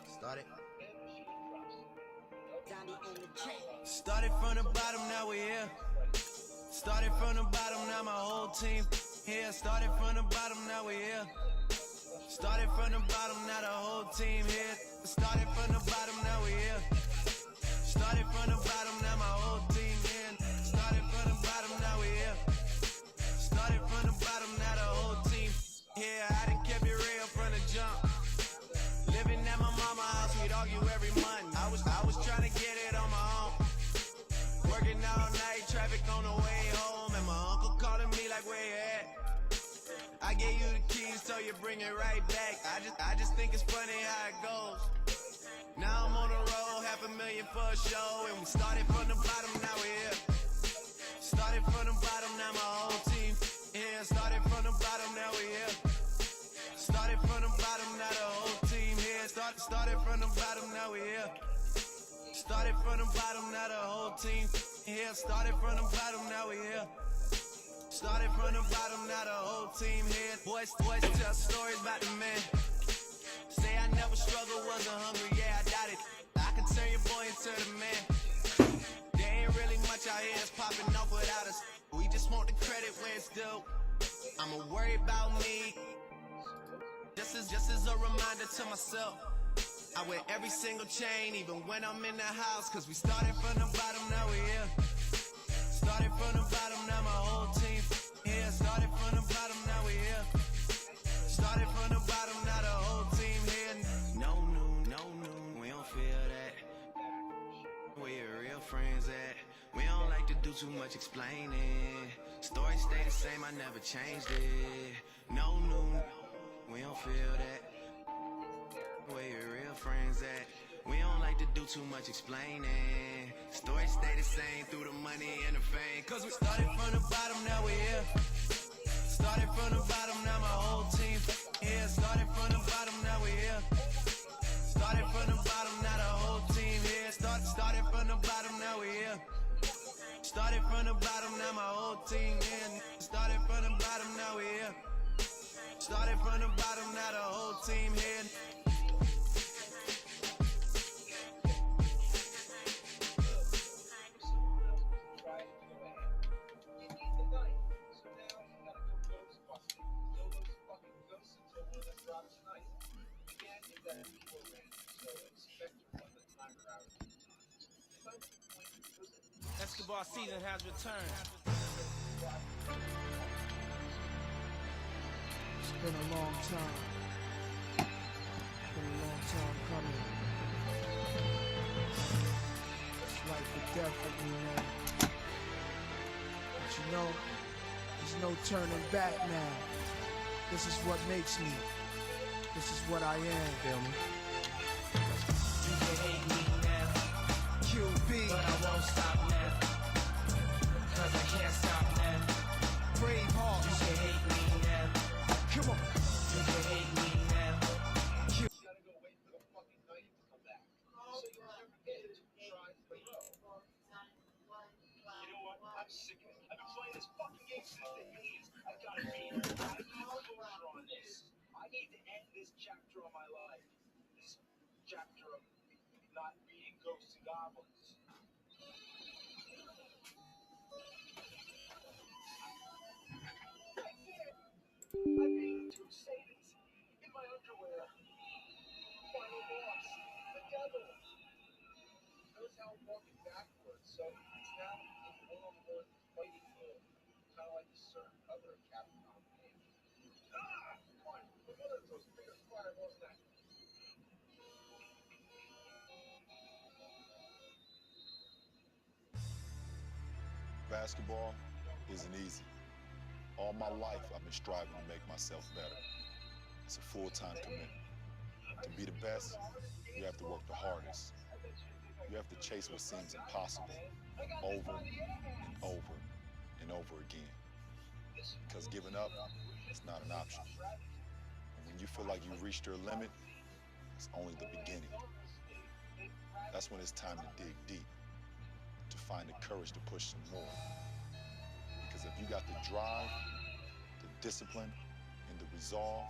Started. Started from the bottom, now we here. Started from the bottom, now my whole team here. Started from the bottom, now we here. Started from the bottom, now the whole team here. Started from the bottom, now we here. Started from the bottom, now my whole team here. Started from the bottom, now we here. Started from the bottom, now the whole team here. I done kept it real from the jump. Living at my mama's house, we'd argue every month. I was trying to get it on my own. Working all night, traffic on the way home, and my uncle calling me like, where you at? I gave you the keys, so you bring it right back. I just think it's funny how it goes. Now I'm on the road, $500,000 for a show, and we started from the bottom, now we here. Started from the bottom, now my whole team here. Started from the bottom, now we here. Started from the bottom, now the whole team here. Started from the bottom, now we here. Started from the bottom, now the whole team here. Started from the bottom, now we here. Started from the bottom, now the whole team here. Boys tell stories about the man. Say I never struggled, wasn't hungry, yeah, I doubt it. I can turn your boy into the man. There ain't really much out here that's popping off without us. We just want the credit when it's due. I'ma worry about me. Just as a reminder to myself. I wear every single chain, even when I'm in the house. Cause we started from the bottom, now we here. Started from the bottom, now my whole team here. Started from the bottom, now we here. Started from the bottom, now the whole team here. No new, we don't feel that. Where your real friends at? We don't like to do too much explaining. Story stay the same, I never changed it. No new, we don't feel that. Where your real friends at? We don't like to do too much explaining. Stories stay the same through the money and the fame. Cause we started from the bottom, now we here. Started from the bottom, now my whole team here. Started from the bottom, now we here. Started from the bottom, now the whole team here. Started from the bottom, now we here. Started from the bottom, now my whole team here. Started from the bottom, now we here. Started from the bottom, now the whole team here. Basketball season has returned. It's been a long time. Been a long time coming. It's life or death for me, man. But you know, there's no turning back now. This is what makes me. This is what I am, feel me? You can hate me now, QB, but I won't stop now. Cause I can't stop now. Brave heart. You can hate me now. Come on. You can hate me now. You gotta go wait for the fucking night to come back. So you never get it 2 tries in a row. You know what? I'm sick of it. I've been playing this fucking game since the 80s. I've got to be. I need closure on this. I need to end this chapter of my life. This chapter of not beating ghosts and goblins. I beat 2 Satans in my underwear. Final boss, the devil. Notice how I'm walking backwards, so it's now a one-on-one fighting mode. Kind of like a certain other Capcom game. Ah! Come on, with one of those bigger fireballs than that. Basketball isn't easy. All my life, I've been striving to make myself better. It's a full-time commitment. To be the best, you have to work the hardest. You have to chase what seems impossible over and over and over again. Because giving up is not an option. And when you feel like you've reached your limit, it's only the beginning. That's when it's time to dig deep, to find the courage to push some more. Because if you got the drive, the discipline, and the resolve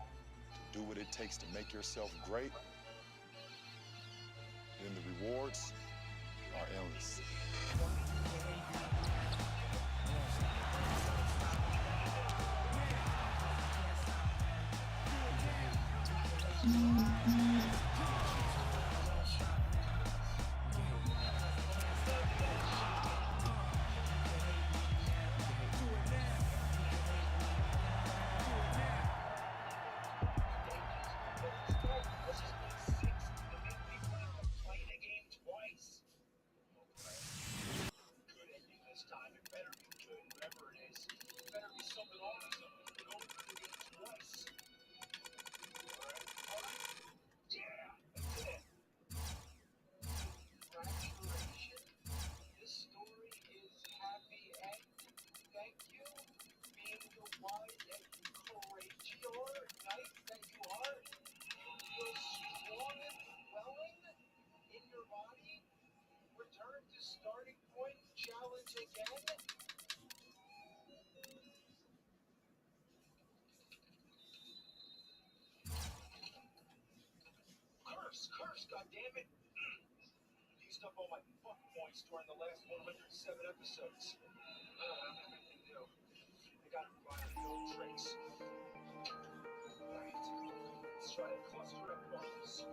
to do what it takes to make yourself great, then the rewards are endless. Curse, goddammit! Used up all my fuck points during the last 107 episodes. I don't have anything new. I got to rely on the old tricks. Alright, let's try to cluster up bombs.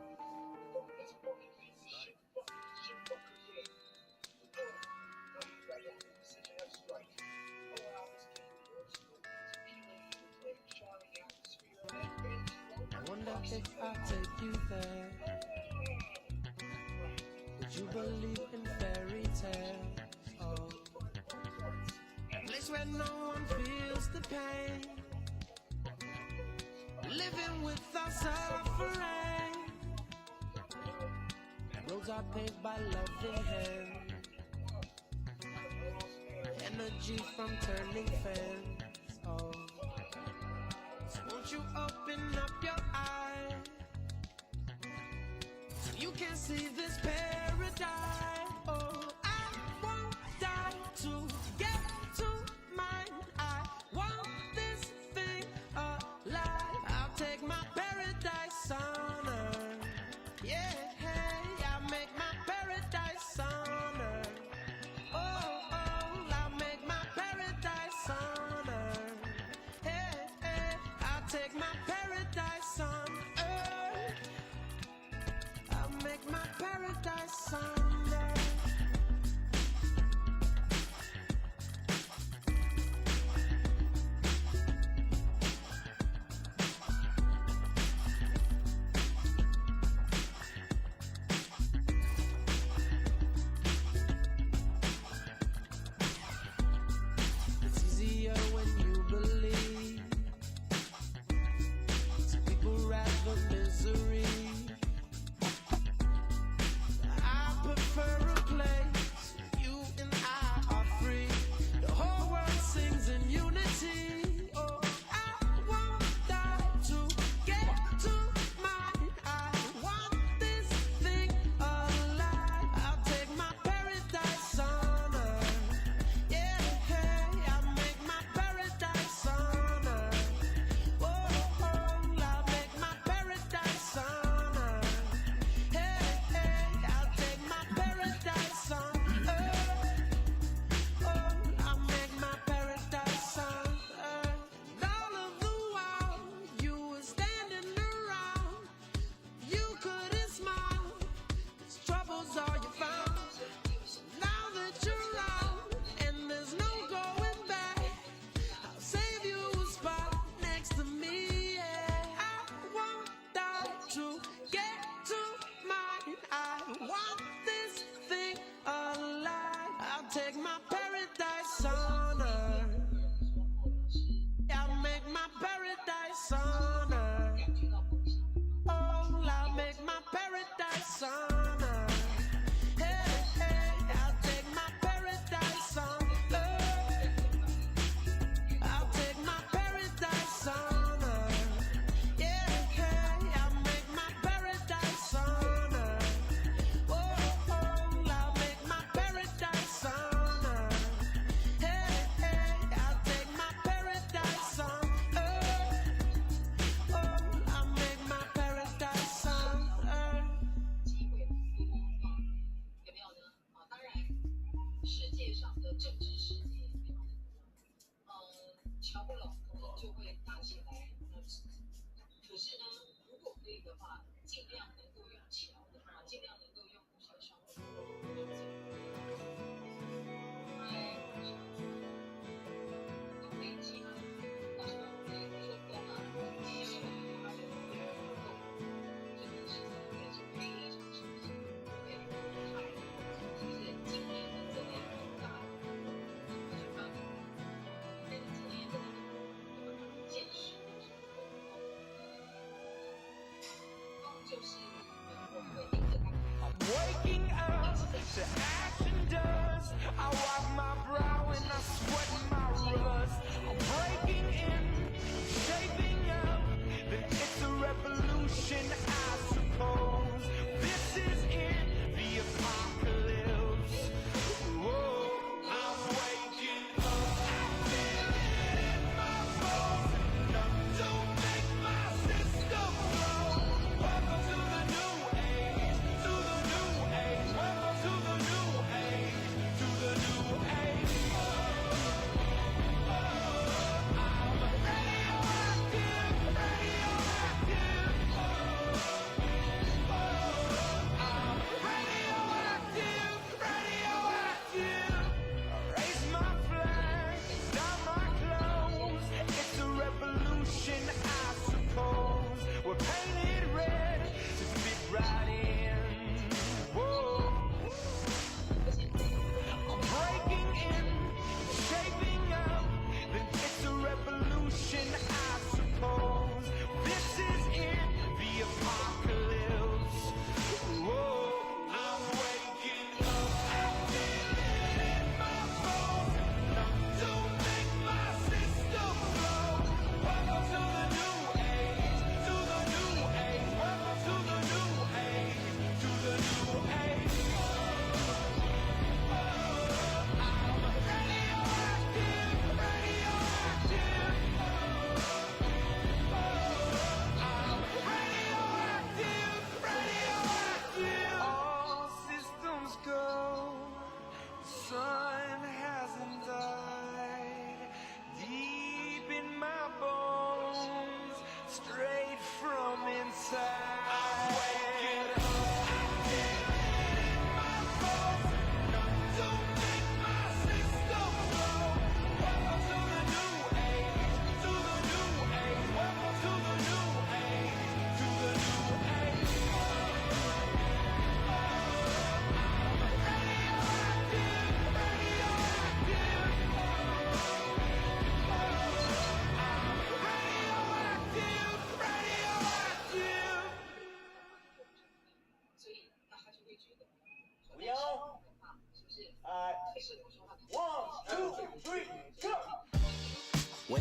Fuck this fucking piece of shit. Fuck fucker game. Decision F strike. Allow this game to work so it's appealing to play charming atmosphere and I wonder if I take you there. Would you believe in fairy tales? Oh, a place where no one feels the pain, living without suffering. Roads are paved by loving hands, energy from turning fans. Oh, so won't you open up your eyes so you can see this paradise? Oh, I won't die to get to mine. I want this thing alive. I'll take my paradise on earth. Yeah, hey, I'll make my paradise on earth. Oh, I'll make my paradise on earth. Hey, hey, I'll take my paradise on earth. I'll make my paradise on earth. It's easier when you believe. Some people rather misery. I prefer a place where you and I are free. The whole world sings in unity. Oh, I won't die to get to mine. I want this thing alive. I'll take my paradise on earth. Yeah, hey, I'll make my paradise on earth. Oh, I'll make my paradise on earth. Hey, hey, I'll take my paradise on earth. Oh, I'll make my paradise on earth. And all of the while you were standing around, you couldn't smile, 'cause trouble's all you found. Now that you're out and there's no going back, I'll save you a spot next to me. Yeah, I won't die to get to mine. I want this thing alive. I'll take my paradise on earth. I'll make my paradise on earth. Oh, I'll make my paradise on earth. Hey, hey, I'll take my paradise on earth. I'll take my paradise on earth. Yeah, hey, I'll make my paradise on earth. Oh, I'll make my paradise on earth. Hey, hey, I'll take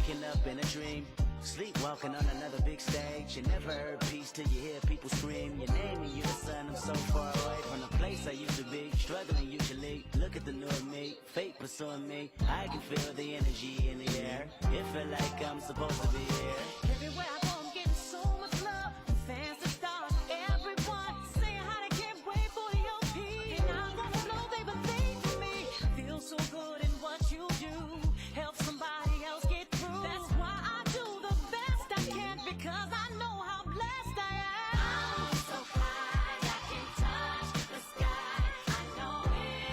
waking up in a dream. Sleepwalking on another big stage. You never heard peace till you hear people scream your name and you're the son. I'm so far away from the place I used to be. Struggling usually. Look at the new me. Fate pursuing me. I can feel the energy in the air. It feel like I'm supposed to be here. Everywhere I go, I'm getting so much love. From fans to stars, everyone saying how they can't wait for the OP. And I'm gonna flow, baby, think for me. Feel so good in what you do. Help somebody else get through. That's why I do the best I can, because I know how blessed I am. I'm so high, I can touch the sky. I know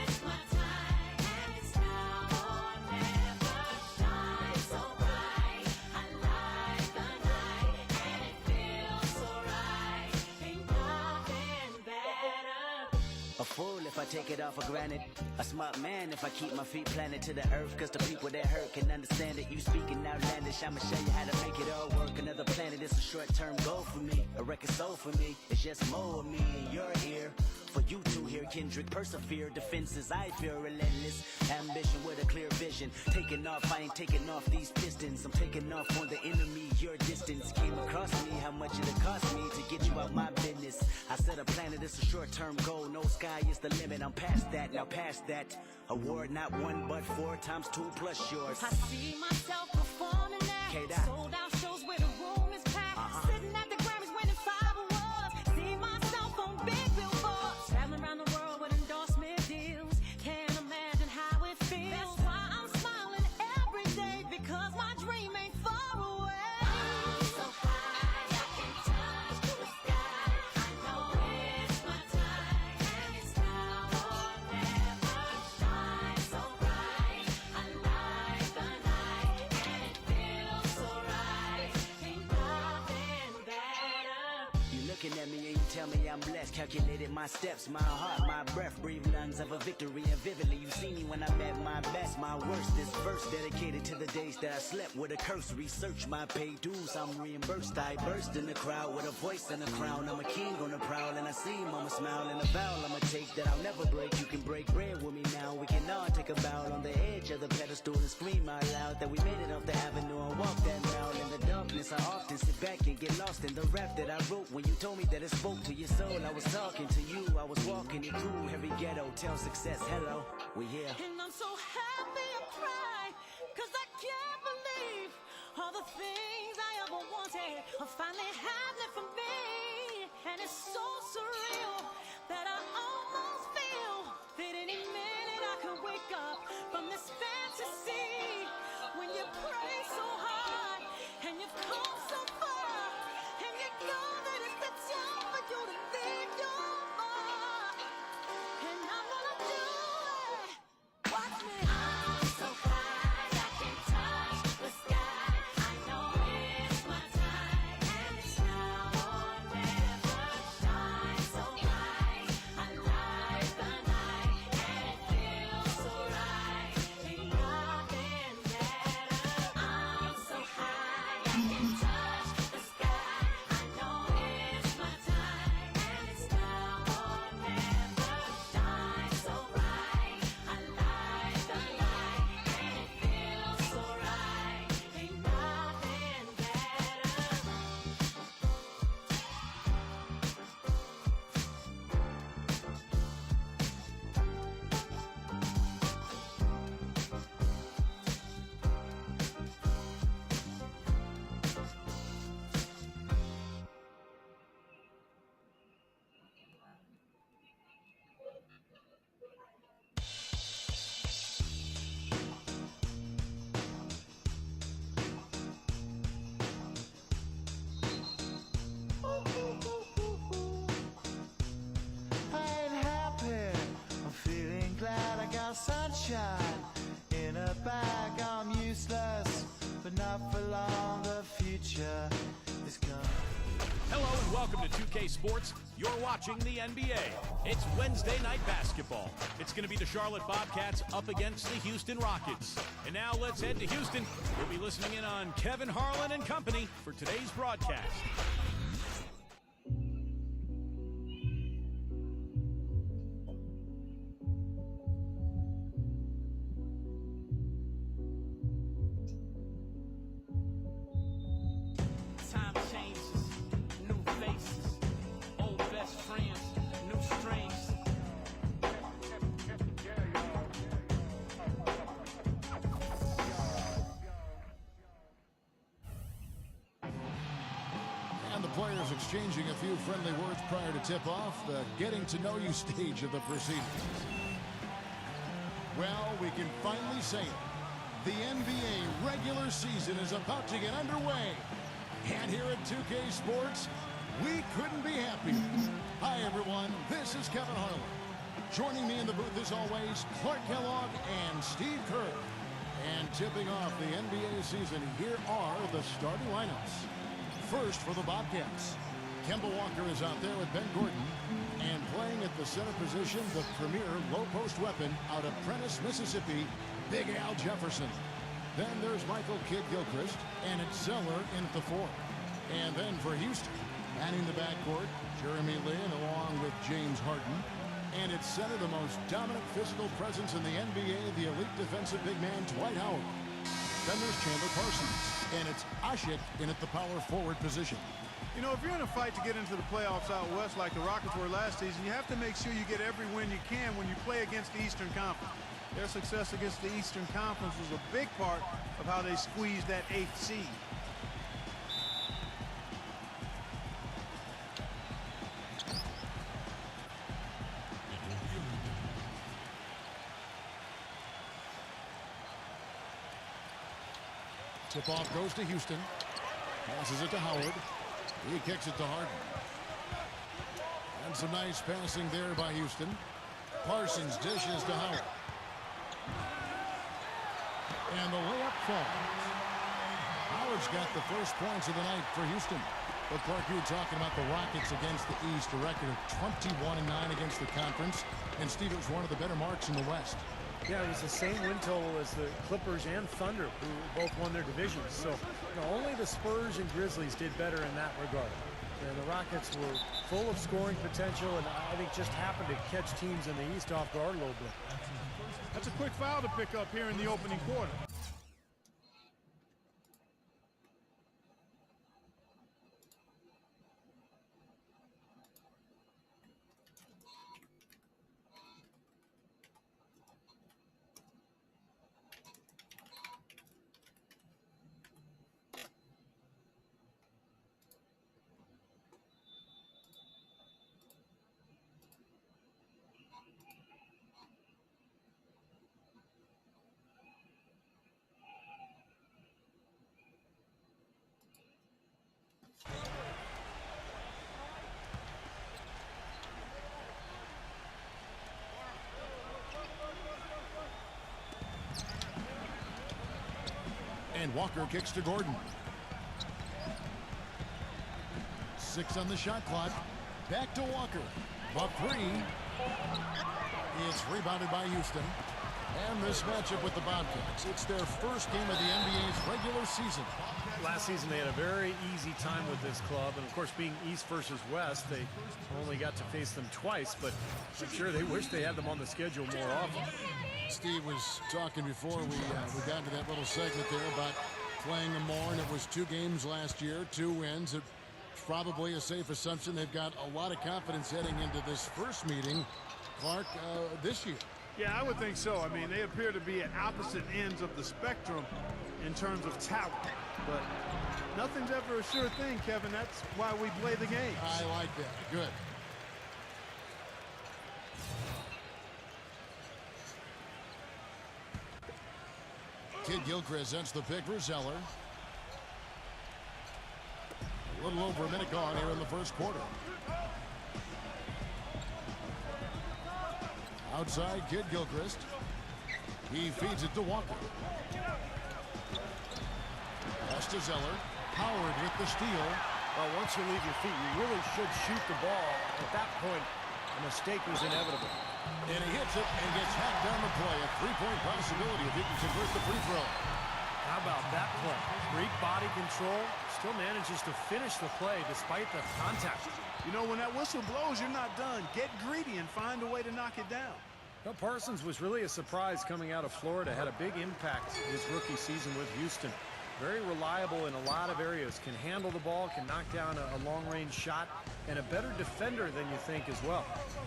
it's my time, and it's now or never. Shine so bright, I light the night, and it feels so right. Ain't nothing better. A fool if I take it all for granted. A smart man if I keep my feet planted to the earth. Cause the people that hurt can understand it. You speaking outlandish, I'ma show you how to make it all work. Another planet, it's a short-term goal for me. A record soul for me, it's just more of me in your ear. For you to hear Kendrick persevere. Defenses, I feel relentless. Ambition with a clear vision. Taking off, I ain't taking off these pistons. I'm taking off on the enemy, your distance. Came across me, how much it'll cost me to get you out my business. I set a planet, it's a short-term goal. No sky is the limit, I'm past that, now past that. Award not 1 but 4 times 2 plus yours. I see myself performing now. K-Dot. Sold out shows where the room is packed. Sitting at the Grammys winning 5 awards. See myself on big billboards. Traveling around the world with endorsement deals. Can't imagine how it feels. That's why I'm smiling every day, because my dream ain't far away. I'm so high, I can touch the sky. I know it's my time, and it's now or never. Shine so bright, I light the night, and it feels so right. Ain't nothing better. You looking at me and you tell me I'm blessed. Calculated my steps, my heart, my breath. Breathe lungs of a victory and vividly you see me when I'm at my best. My worst, this verse dedicated to the days that I slept with a curse. Research my paid dues, I'm reimbursed. I burst in the crowd with a voice and a crown. I'm a king on the prowl and I see mama smile. And a vow I'ma take that I'll never break. You can break bread with me now. We can all take a bow on the edge of the pedestal and scream out loud that we made it off the avenue and walk that mile. In the darkness I often sit back and get lost in the rap that I wrote. When you told me that it spoke to your soul, I was talking to you. I was walking it through every ghetto. Tell success, hello, we here. And I'm so happy I cry, 'cause I can't believe all the things I ever wanted are finally happening for me. And it's so surreal that I almost feel that any minute I could wake up from this fantasy. When you pray so hard and you've come so far, and you know that it's the time for you to leave your mark. And I'm gonna do it. Watch me. I'm so high, I can touch the sky. I know it's my time, and it's now or never. Shine so bright, I light the night, and it feels so right. Ain't nothing better. I'm so high, I can touch the sky. I know it's my time, and it's now or never. Shine so bright, I light the night, and it feels so right. Ain't nothing better. I ain't happy, I'm feeling glad I got sunshine in a bag. I'm useless, but not for long. The future is coming. Hello and welcome to 2K Sports. You're watching the NBA. It's Wednesday night basketball. It's going to be the Charlotte Bobcats up against the Houston Rockets. And now let's head to Houston. We'll be listening in on Kevin Harlan and company for today's broadcast. friends, new strings. And the players exchanging a few friendly words prior to tip-off, the getting-to-know-you stage of the proceedings. Well, we can finally say it. The NBA regular season is about to get underway. And here at 2K Sports, we couldn't be happier. Hi, everyone. This is Kevin Harlan. Joining me in the booth, as always, Clark Kellogg and Steve Kerr. And tipping off the NBA season, here are the starting lineups. First for the Bobcats, Kemba Walker is out there with Ben Gordon. And playing at the center position, the premier low-post weapon out of Prentice, Mississippi, Big Al Jefferson. Then there's Michael Kidd-Gilchrist, and it's Zeller in at the 4. And then for Houston, manning the backcourt, Jeremy Lin along with James Harden. And it's center, the most dominant physical presence in the NBA, the elite defensive big man, Dwight Howard. Then there's Chandler Parsons, and it's Ashik in at the power forward position. You know, if you're in a fight to get into the playoffs out west like the Rockets were last season, you have to make sure you get every win you can when you play against the Eastern Conference. Their success against the Eastern Conference was a big part of how they squeezed that 8th seed. Tip-off goes to Houston. Passes it to Howard. He kicks it to Harden. And some nice passing there by Houston. Parsons dishes to Howard. And the layup falls. Howard's got the first points of the night for Houston. But Clark, you were talking about the Rockets against the East, a record of 21-9 against the conference. And Steve, it was one of the better marks in the West. Yeah, it was the same win total as the Clippers and Thunder, who both won their divisions. So only the Spurs and Grizzlies did better in that regard. And the Rockets were full of scoring potential, and I think just happened to catch teams in the East off guard a little bit. That's a quick foul to pick up here in the opening quarter. And Walker kicks to Gordon. 6 on the shot clock. Back to Walker. The 3. It's rebounded by Houston. And this matchup with the Bobcats, it's their first game of the NBA's regular season. Last season they had a very easy time with this club, and of course being East versus West, they only got to face them twice, but I'm sure they wish they had them on the schedule more often. Steve was talking before we got into that little segment there about playing them more, and it was 2 games last year, 2 wins. It's probably a safe assumption they've got a lot of confidence heading into this first meeting, Clark, this year. Yeah, I would think so. I mean, they appear to be at opposite ends of the spectrum in terms of talent. But nothing's ever a sure thing, Kevin. That's why we play the game. I like that. Good. Kidd-Gilchrist sends the pick for Zeller. A little over a minute gone here in the first quarter. Outside, Kidd-Gilchrist. He feeds it to Walker. Pass to Zeller. Howard with the steal. Well, once you leave your feet, you really should shoot the ball. At that point, a mistake was inevitable. And he hits it and gets hacked down the play. A 3-point possibility if he can convert the free throw. How about that play? Great body control. Still manages to finish the play despite the contact. You know, when that whistle blows, you're not done. Get greedy and find a way to knock it down. Well, Parsons was really a surprise coming out of Florida. Had a big impact his rookie season with Houston. Very reliable in a lot of areas. Can handle the ball, can knock down a long-range shot, and a better defender than you think as well.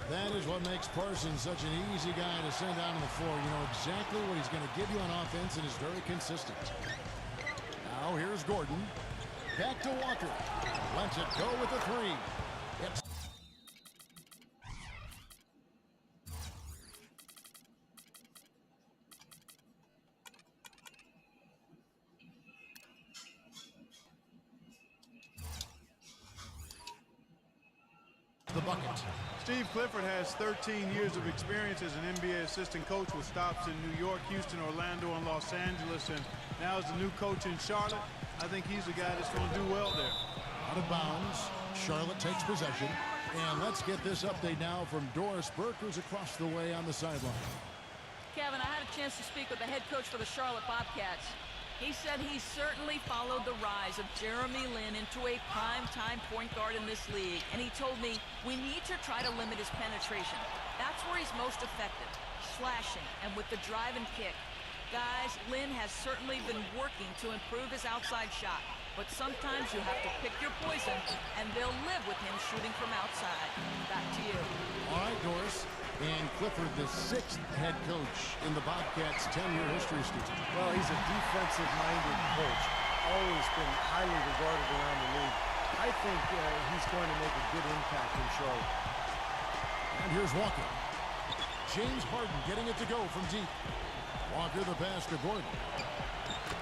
That is what makes Parsons such an easy guy to send out on the floor. You know exactly what he's going to give you on offense and is very consistent. Now here's Gordon. Back to Walker. Lets it go with the three. It's the bucket. Steve Clifford has 13 years of experience as an NBA assistant coach with stops in New York, Houston, Orlando, and Los Angeles, and now as the new coach in Charlotte. I think he's the guy that's going to do well there. Out of bounds. Charlotte takes possession. And let's get this update now from Doris Burke, who's across the way on the sideline. Kevin, I had a chance to speak with the head coach for the Charlotte Bobcats. He said he certainly followed the rise of Jeremy Lin into a prime-time point guard in this league, and he told me we need to try to limit his penetration. That's where he's most effective, slashing and with the drive and kick. Guys, Lin has certainly been working to improve his outside shot, but sometimes you have to pick your poison, and they'll live with him shooting from outside. Back to you. All right, Doris. And Clifford, the 6th head coach in the Bobcats' 10-year history, Steve. Well, he's a defensive-minded coach. Always been highly regarded around the league. I think he's going to make a good impact in Charlotte. And here's Walker. James Harden getting it to go from deep. Walker the pass to Gordon.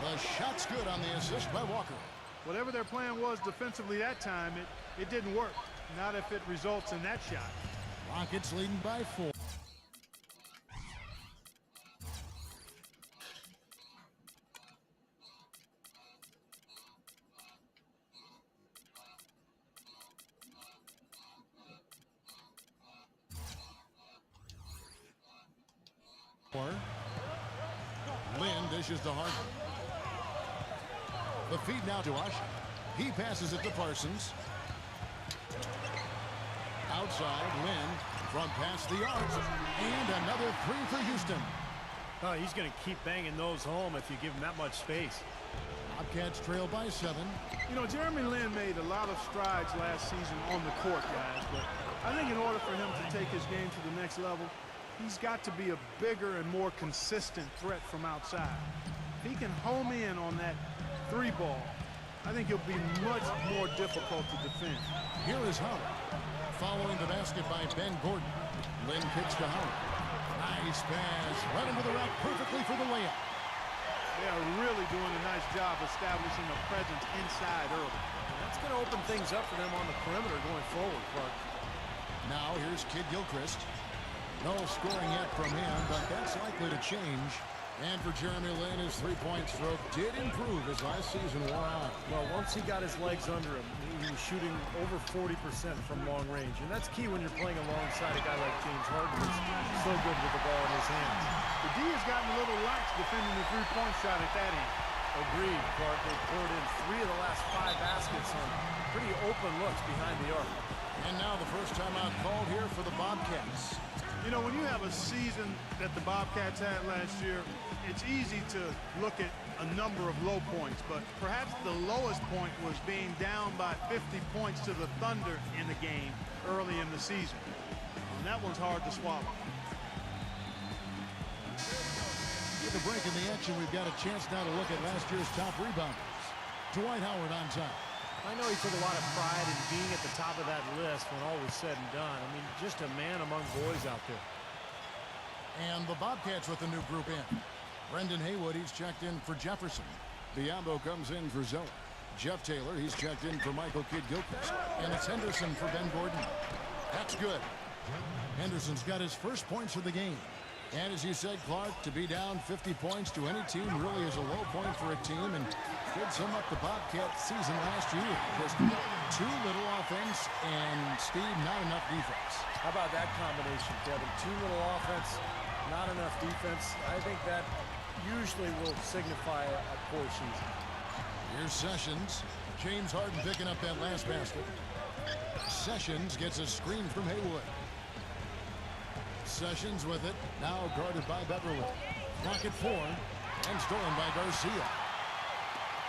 The shot's good on the assist by Walker. Whatever their plan was defensively that time, it didn't work. Not if it results in that shot. Rockets leading by 4. Lin dishes to Harden. The feed now to Usher. He passes it to Parsons. Outside, Lin from past the arc. And another three for Houston. Oh, he's going to keep banging those home if you give him that much space. Bobcats trail by 7. You know, Jeremy Lin made a lot of strides last season on the court, guys, but I think in order for him to take his game to the next level, he's got to be a bigger and more consistent threat from outside. If he can home in on that 3 ball, I think he'll be much more difficult to defend. Here is Howard. Following the basket by Ben Gordon. Lin kicks to Howard. Nice pass. Right into the rack perfectly for the layup. They are really doing a nice job establishing a presence inside early. That's going to open things up for them on the perimeter going forward, Clark. Now here's Kid Gilchrist. No scoring yet from him, but that's likely to change. And for Jeremy Lin, his three-point stroke did improve as last season wore on. Well, once he got his legs under him, he was shooting over 40% from long range. And that's key when you're playing alongside a guy like James Harden, who's so good with the ball in his hands. The D has gotten a little lax defending the three-point shot at that end. Agreed, Clark. They poured in 3 of the last 5 baskets on pretty open looks behind the arc. And now the first time out called here for the Bobcats. You know, when you have a season that the Bobcats had last year, it's easy to look at a number of low points, but perhaps the lowest point was being down by 50 points to the Thunder in the game early in the season. And that one's hard to swallow. With a break in the action, we've got a chance now to look at last year's top rebounders. Dwight Howard on top. I know he took a lot of pride in being at the top of that list when all was said and done. I mean, just a man among boys out there. And the Bobcats with a new group in. Brendan Haywood, he's checked in for Jefferson. Biombo comes in for Zoe. Jeff Taylor, he's checked in for Michael Kidd-Gilchrist. And it's Henderson for Ben Gordon. That's good. Henderson's got his first points of the game. And as you said, Clark, to be down 50 points to any team really is a low point for a team, and could sum up the Bobcat season last year. Just too little offense and, Steve, not enough defense. How about that combination, Kevin? Too little offense, not enough defense. I think that usually will signify a poor season. Here's Sessions. James Harden picking up that last basket. Sessions gets a screen from Haywood. Sessions with it, now guarded by Beverly. Rocket 4, and stolen by Garcia.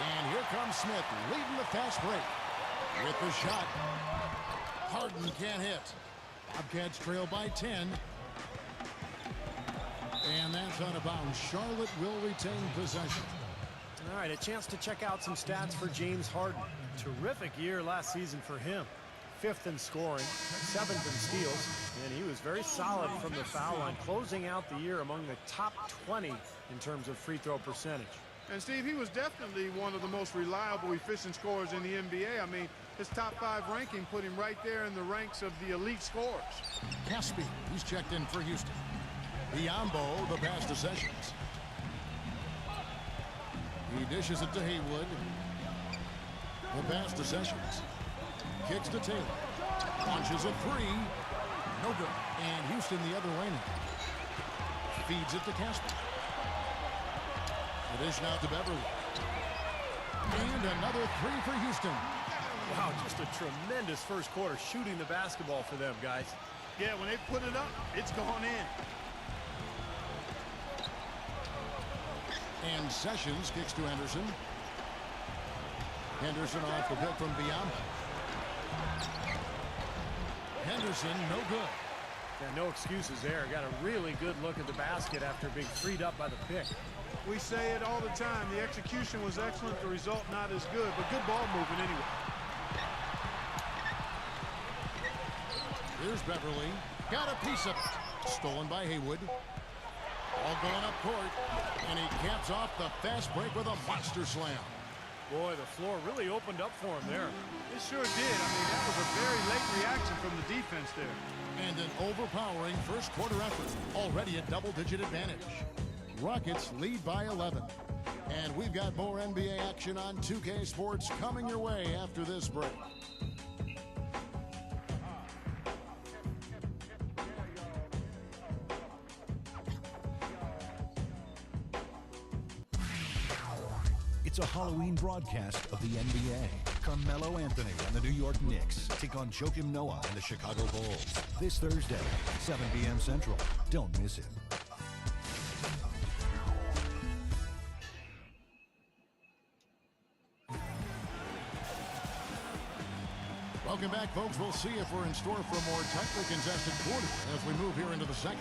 And here comes Smith leading the fast break. With the shot. Harden can't hit. Bobcats trail by 10. And that's out of bounds. Charlotte will retain possession. All right, a chance to check out some stats for James Harden. Terrific year last season for him. 5th in scoring, 7th in steals, and he was very solid from the foul line, closing out the year among the top 20 in terms of free throw percentage. And Steve, he was definitely one of the most reliable, efficient scorers in the NBA. I mean, his top 5 ranking put him right there in the ranks of the elite scorers. Caspi, he's checked in for Houston. Biombo, the pass to Sessions. He dishes it to Haywood. The pass to Sessions. Kicks to Taylor. Launches a 3. No good. And Houston the other way now. Feeds it to Caspi. The dish now to Beverly. And another 3 for Houston. Wow, just a tremendous first quarter shooting the basketball for them, guys. Yeah, when they put it up, it's gone in. And Sessions kicks to Henderson. Henderson off the pick from Biombo. Henderson, no good. Yeah, no excuses there. Got a really good look at the basket after being freed up by the pick. We say it all the time. The execution was excellent. The result not as good, but good ball movement anyway. Here's Beverly. Got a piece of it. Stolen by Haywood. All going up court. And he caps off the fast break with a monster slam. Boy, the floor really opened up for him there. It sure did. I mean, that was a very late reaction from the defense there. And an overpowering first quarter effort. Already a double-digit advantage. Rockets lead by 11. And we've got more NBA action on 2K Sports coming your way after this break. It's a Halloween broadcast of the NBA. Carmelo Anthony and the New York Knicks take on Joakim Noah and the Chicago Bulls. This Thursday, 7 p.m. Central. Don't miss it. Welcome back, folks. We'll see if we're in store for a more tightly contested quarter as we move here into the second.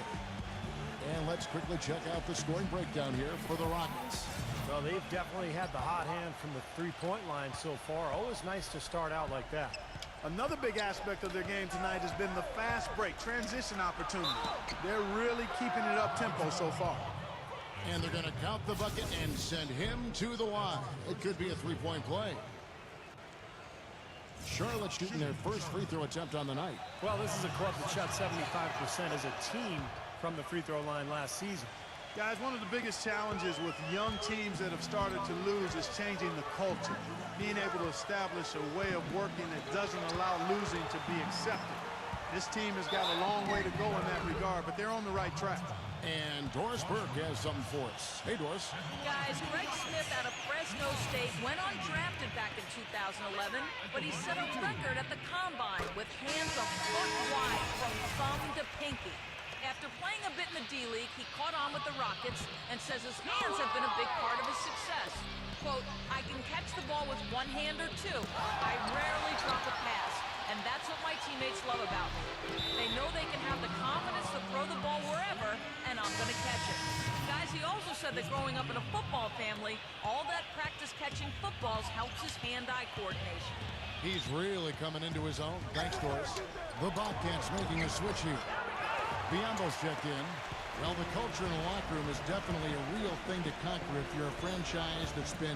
And let's quickly check out the scoring breakdown here for the Rockets. Well, they've definitely had the hot hand from the three-point line so far. Always nice to start out like that. Another big aspect of their game tonight has been the fast break, transition opportunity. They're really keeping it up-tempo so far. And they're going to count the bucket and send him to the line. It could be a three-point play. Charlotte shooting their first free throw attempt on the night. Well, this is a club that shot 75% as a team from the free throw line last season. Guys, one of the biggest challenges with young teams that have started to lose is changing the culture. Being able to establish a way of working that doesn't allow losing to be accepted. This team has got a long way to go in that regard, but they're on the right track. And Doris Burke has something for us. Hey, Doris. Guys, Greg Smith out of Fresno State went undrafted back in 2011, but he set a record at the Combine with hands a foot wide from thumb to pinky. After playing a bit in the D-League, he caught on with the Rockets and says his hands have been a big part of his success. Quote, I can catch the ball with one hand or two. I rarely drop a pass, and that's what my teammates love about me. They know they can have the confidence to throw the ball wherever, and I'm going to catch it. Guys, he also said that growing up in a football family, all that practice catching footballs helps his hand-eye coordination. He's really coming into his own. Thanks, Doris. The Bobcats making a switch here. Biombo's checked in. Well, the culture in the locker room is definitely a real thing to conquer if you're a franchise that's been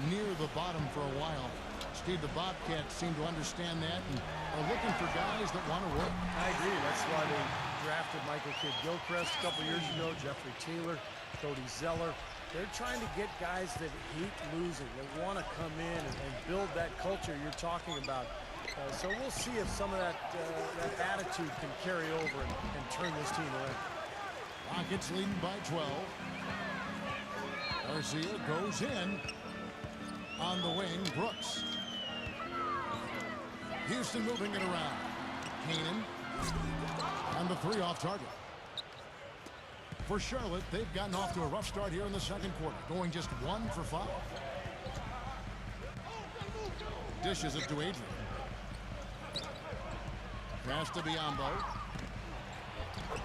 near the bottom for a while. Steve, the Bobcats seem to understand that and are looking for guys that want to work. I agree. That's why they drafted Michael Kidd-Gilchrist a couple years ago, Jeffrey Taylor, Cody Zeller. They're trying to get guys that hate losing, that want to come in and build that culture you're talking about. So we'll see if some of that attitude can carry over and turn this team around. Rockets leading by 12. Garcia goes in. On the wing, Brooks. Houston moving it around. Keenan. And the three off target. For Charlotte, they've gotten off to a rough start here in the second quarter, going just 1 for 5. Dishes it to Adrian. Pass to Biombo.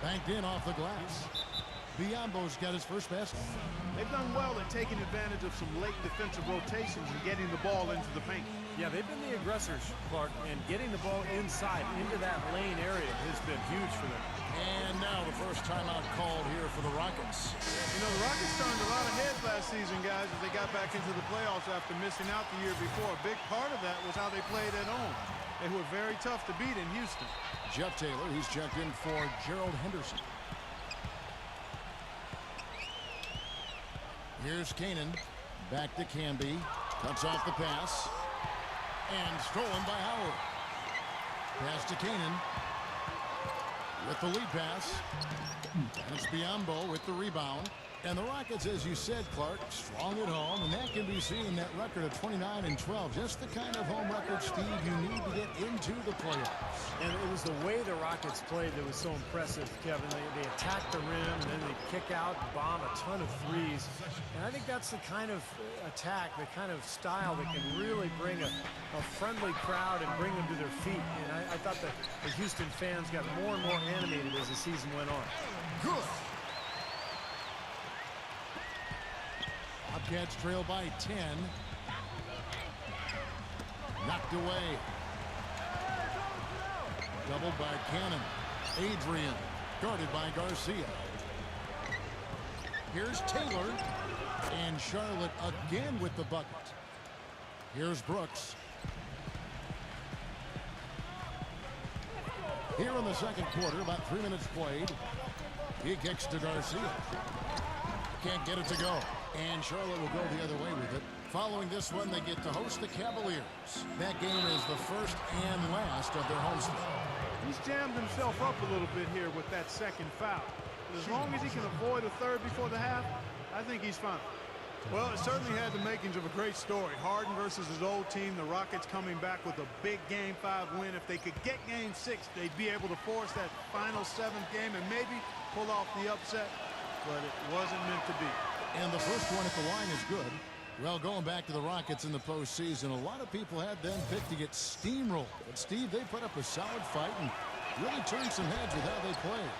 Banked in off the glass. Biombo's got his first basket. They've done well at taking advantage of some late defensive rotations and getting the ball into the paint. Yeah, they've been the aggressors, Clark, and getting the ball inside into that lane area has been huge for them. And now the first timeout called here for the Rockets. You know, the Rockets turned a lot of heads last season, guys, as they got back into the playoffs after missing out the year before. A big part of that was how they played at home. They were very tough to beat in Houston. Jeff Taylor, he's checked in for Gerald Henderson. Here's Kanan. Back to Canby. Cuts off the pass. And stolen by Howard. Pass to Kanan. With the lead pass. And it's Biombo with the rebound. And the Rockets, as you said, Clark, strong at home, and that can be seen in that record of 29-12. Just the kind of home record, Steve, you need to get into the playoffs. And it was the way the Rockets played that was so impressive, Kevin. They attack the rim, and then they kick out and bomb a ton of threes. And I think that's the kind of attack, the kind of style that can really bring a friendly crowd and bring them to their feet. And I thought that the Houston fans got more and more animated as the season went on. Good. Bobcats trail by 10. Knocked away. Doubled by Cannon. Adrian. Guarded by Garcia. Here's Taylor. And Charlotte again with the bucket. Here's Brooks. Here in the second quarter, about 3 minutes played. He kicks to Garcia. Can't get it to go. And Charlotte will go the other way with it. Following this one, they get to host the Cavaliers. That game is the first and last of their homestand. He's jammed himself up a little bit here with that second foul. But as long as he can avoid a third before the half, I think he's fine. Well, it certainly had the makings of a great story. Harden versus his old team, the Rockets coming back with a big Game 5 win. If they could get Game 6, they'd be able to force that final 7th game and maybe pull off the upset. But it wasn't meant to be. And the first one at the line is good. Well, going back to the Rockets in the postseason, a lot of people had them picked to get steamrolled. But, Steve, they put up a solid fight and really turned some heads with how they played.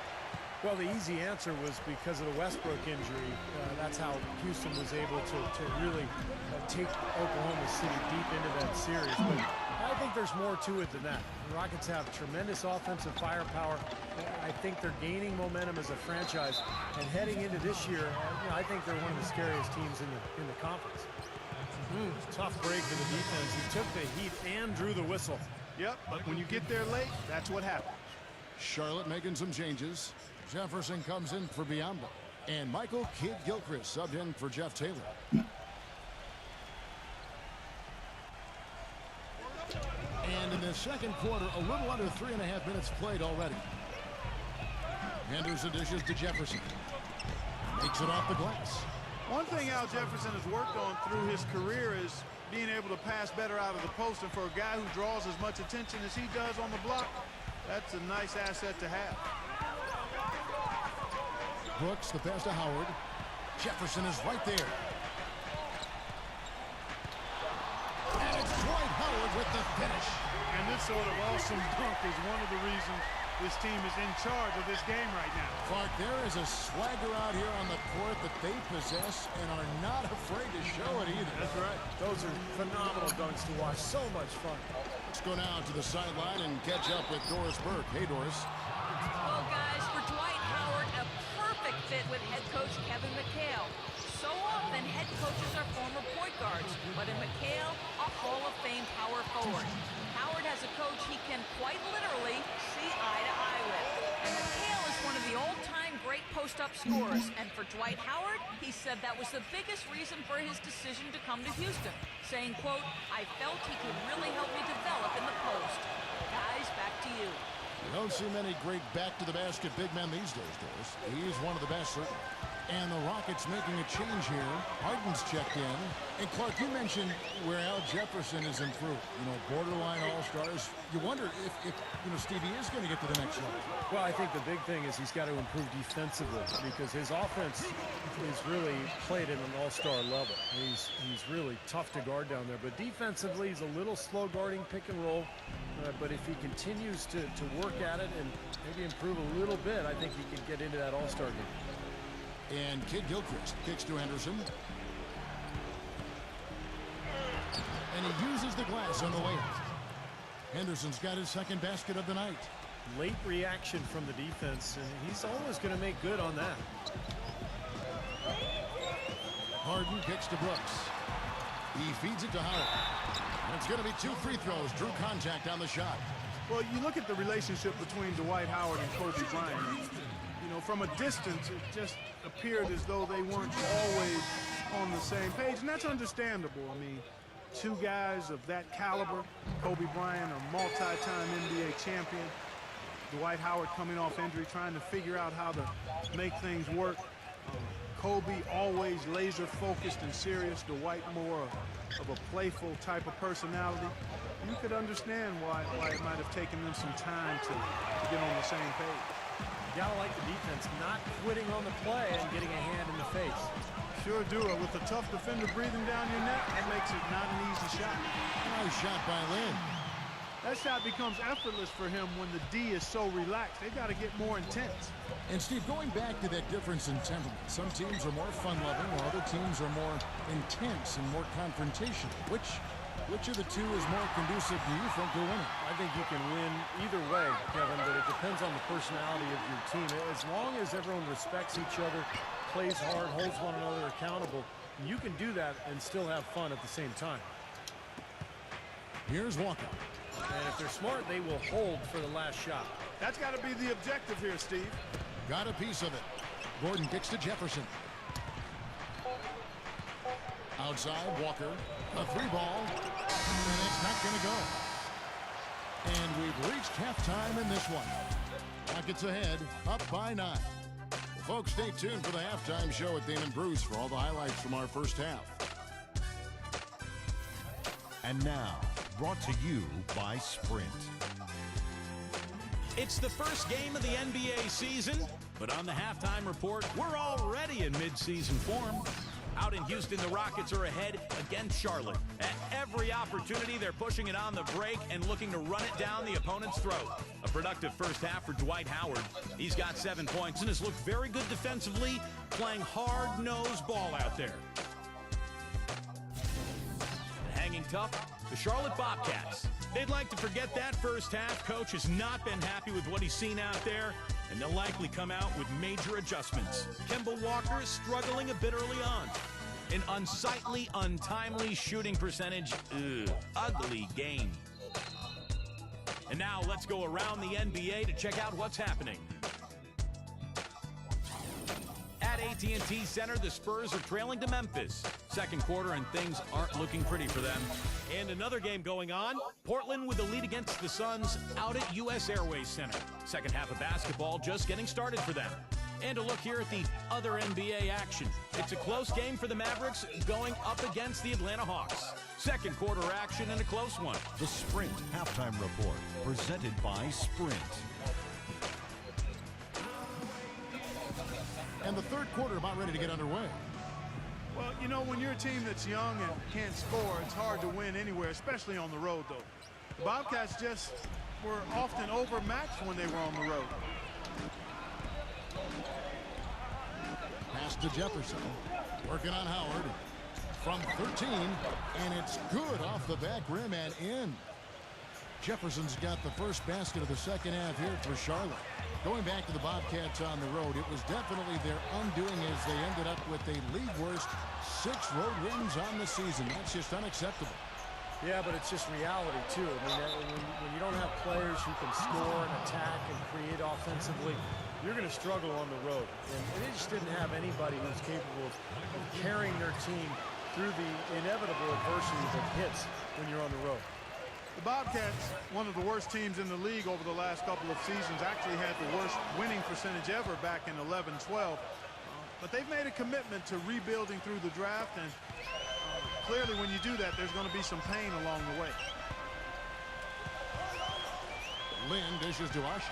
Well, the easy answer was because of the Westbrook injury. That's how Houston was able to really take Oklahoma City deep into that series. But I think there's more to it than that. The Rockets have tremendous offensive firepower. I think they're gaining momentum as a franchise. And heading into this year, I think they're one of the scariest teams in the conference. Tough break for the defense. He took the heat and drew the whistle. Yep, but when you get there late, that's what happened. Charlotte making some changes. Jefferson comes in for Biombo. And Michael Kidd-Gilchrist subbed in for Jeff Taylor. And in the second quarter, a little under 3.5 minutes played already. Henderson dishes to Jefferson. Makes it off the glass. One thing Al Jefferson has worked on through his career is being able to pass better out of the post. And for a guy who draws as much attention as he does on the block, that's a nice asset to have. Brooks, the pass to Howard. Jefferson is right there. And it's Dwight Howard with the finish. And this sort of awesome dunk is one of the reasons this team is in charge of this game right now. Clark, there is a swagger out here on the court that they possess and are not afraid to show it either. That's right. Those are phenomenal dunks to watch. So much fun. Let's go now to the sideline and catch up with Doris Burke. Hey, Doris. Well, guys, for Dwight Howard, a perfect fit with head coach Kevin McHale. So often, head coaches are former point guards, but in McHale, a Hall of Fame power forward. Howard has a coach he can quite literally see eye to eye with. And McHale is one of the all-time great post-up scorers. And for Dwight Howard, he said that was the biggest reason for his decision to come to Houston, saying, quote, "I felt he could really help me develop in the post." Guys, back to you. You don't see many great back-to-the-basket big men these days, Doris. He's one of the best, certainly. And the Rockets making a change here. Harden's checked in. And Clark, you mentioned where Al Jefferson is improved. You know, borderline all-stars. You wonder if Stevie is going to get to the next level. Well, I think the big thing is he's got to improve defensively because his offense is really played at an all-star level. He's really tough to guard down there. But defensively, he's a little slow guarding pick and roll. But if he continues to work at it and maybe improve a little bit, I think he can get into that all-star game. And Kid Gilchrist kicks to Henderson. And he uses the glass on the way out. Henderson's got his second basket of the night. Late reaction from the defense, and he's always going to make good on that. Harden kicks to Brooks. He feeds it to Howard. And it's going to be 2 free throws. Drew contact on the shot. Well, you look at the relationship between Dwight Howard and Kobe Bryant. You know, from a distance, it just appeared as though they weren't always on the same page, and that's understandable. I mean, 2 guys of that caliber, Kobe Bryant, a multi-time NBA champion, Dwight Howard coming off injury, trying to figure out how to make things work. Kobe always laser-focused and serious, Dwight more of a playful type of personality. You could understand why it might have taken them some time to get on the same page. You gotta like the defense, not quitting on the play and getting a hand in the face. Sure do it. With a tough defender breathing down your neck, that makes it not an easy shot. Nice shot by Lynn. That shot becomes effortless for him when the D is so relaxed. They've got to get more intense. And Steve, going back to that difference in temperament, some teams are more fun-loving while other teams are more intense and more confrontational. Which of the two is more conducive, do you think, to winning? I think you can win either way, Kevin, but it depends on the personality of your team. As long as everyone respects each other, plays hard, holds one another accountable, you can do that and still have fun at the same time. Here's Walker. And if they're smart, they will hold for the last shot. That's got to be the objective here, Steve. Got a piece of it. Gordon kicks to Jefferson. Outside, Walker. A 3-ball. And it's not going to go. And we've reached halftime in this one. Rockets ahead, up by 9. Well, folks, stay tuned for the halftime show at Damon Bruce for all the highlights from our first half. And now, brought to you by Sprint. It's the first game of the NBA season, but on the halftime report, we're already in mid-season form. Out in Houston, the Rockets are ahead against Charlotte. At every opportunity, they're pushing it on the break and looking to run it down the opponent's throat. A productive first half for Dwight Howard. He's got 7 points and has looked very good defensively, playing hard-nosed ball out there. Hanging tough, the Charlotte Bobcats. They'd like to forget that first half. Coach has not been happy with what he's seen out there, and they'll likely come out with major adjustments. Kemba Walker is struggling a bit early on. An unsightly, untimely shooting percentage. Ugly game. And now let's go around the NBA to check out what's happening. At AT&T Center, the Spurs are trailing to Memphis. Second quarter, and things aren't looking pretty for them. And another game going on. Portland with the lead against the Suns out at US Airways Center. Second half of basketball just getting started for them. And a look here at the other NBA action. It's a close game for the Mavericks going up against the Atlanta Hawks. Second quarter action and a close one. The Sprint Halftime Report, presented by Sprint. And the third quarter about ready to get underway. Well, you know, when you're a team that's young and can't score, it's hard to win anywhere, especially on the road, though. The Bobcats just were often overmatched when they were on the road. Pass to Jefferson. Working on Howard. From 13, and it's good off the back rim and in. Jefferson's got the first basket of the second half here for Charlotte. Going back to the Bobcats on the road, it was definitely their undoing as they ended up with a league-worst 6 road wins on the season. That's just unacceptable. Yeah, but it's just reality, too. I mean, when you don't have players who can score and attack and create offensively, you're going to struggle on the road. And they just didn't have anybody who's capable of carrying their team through the inevitable adversity that hits when you're on the road. The Bobcats, one of the worst teams in the league over the last couple of seasons, actually had the worst winning percentage ever back in 11-12. But they've made a commitment to rebuilding through the draft, and clearly when you do that, there's going to be some pain along the way. Lynn dishes to Ashik.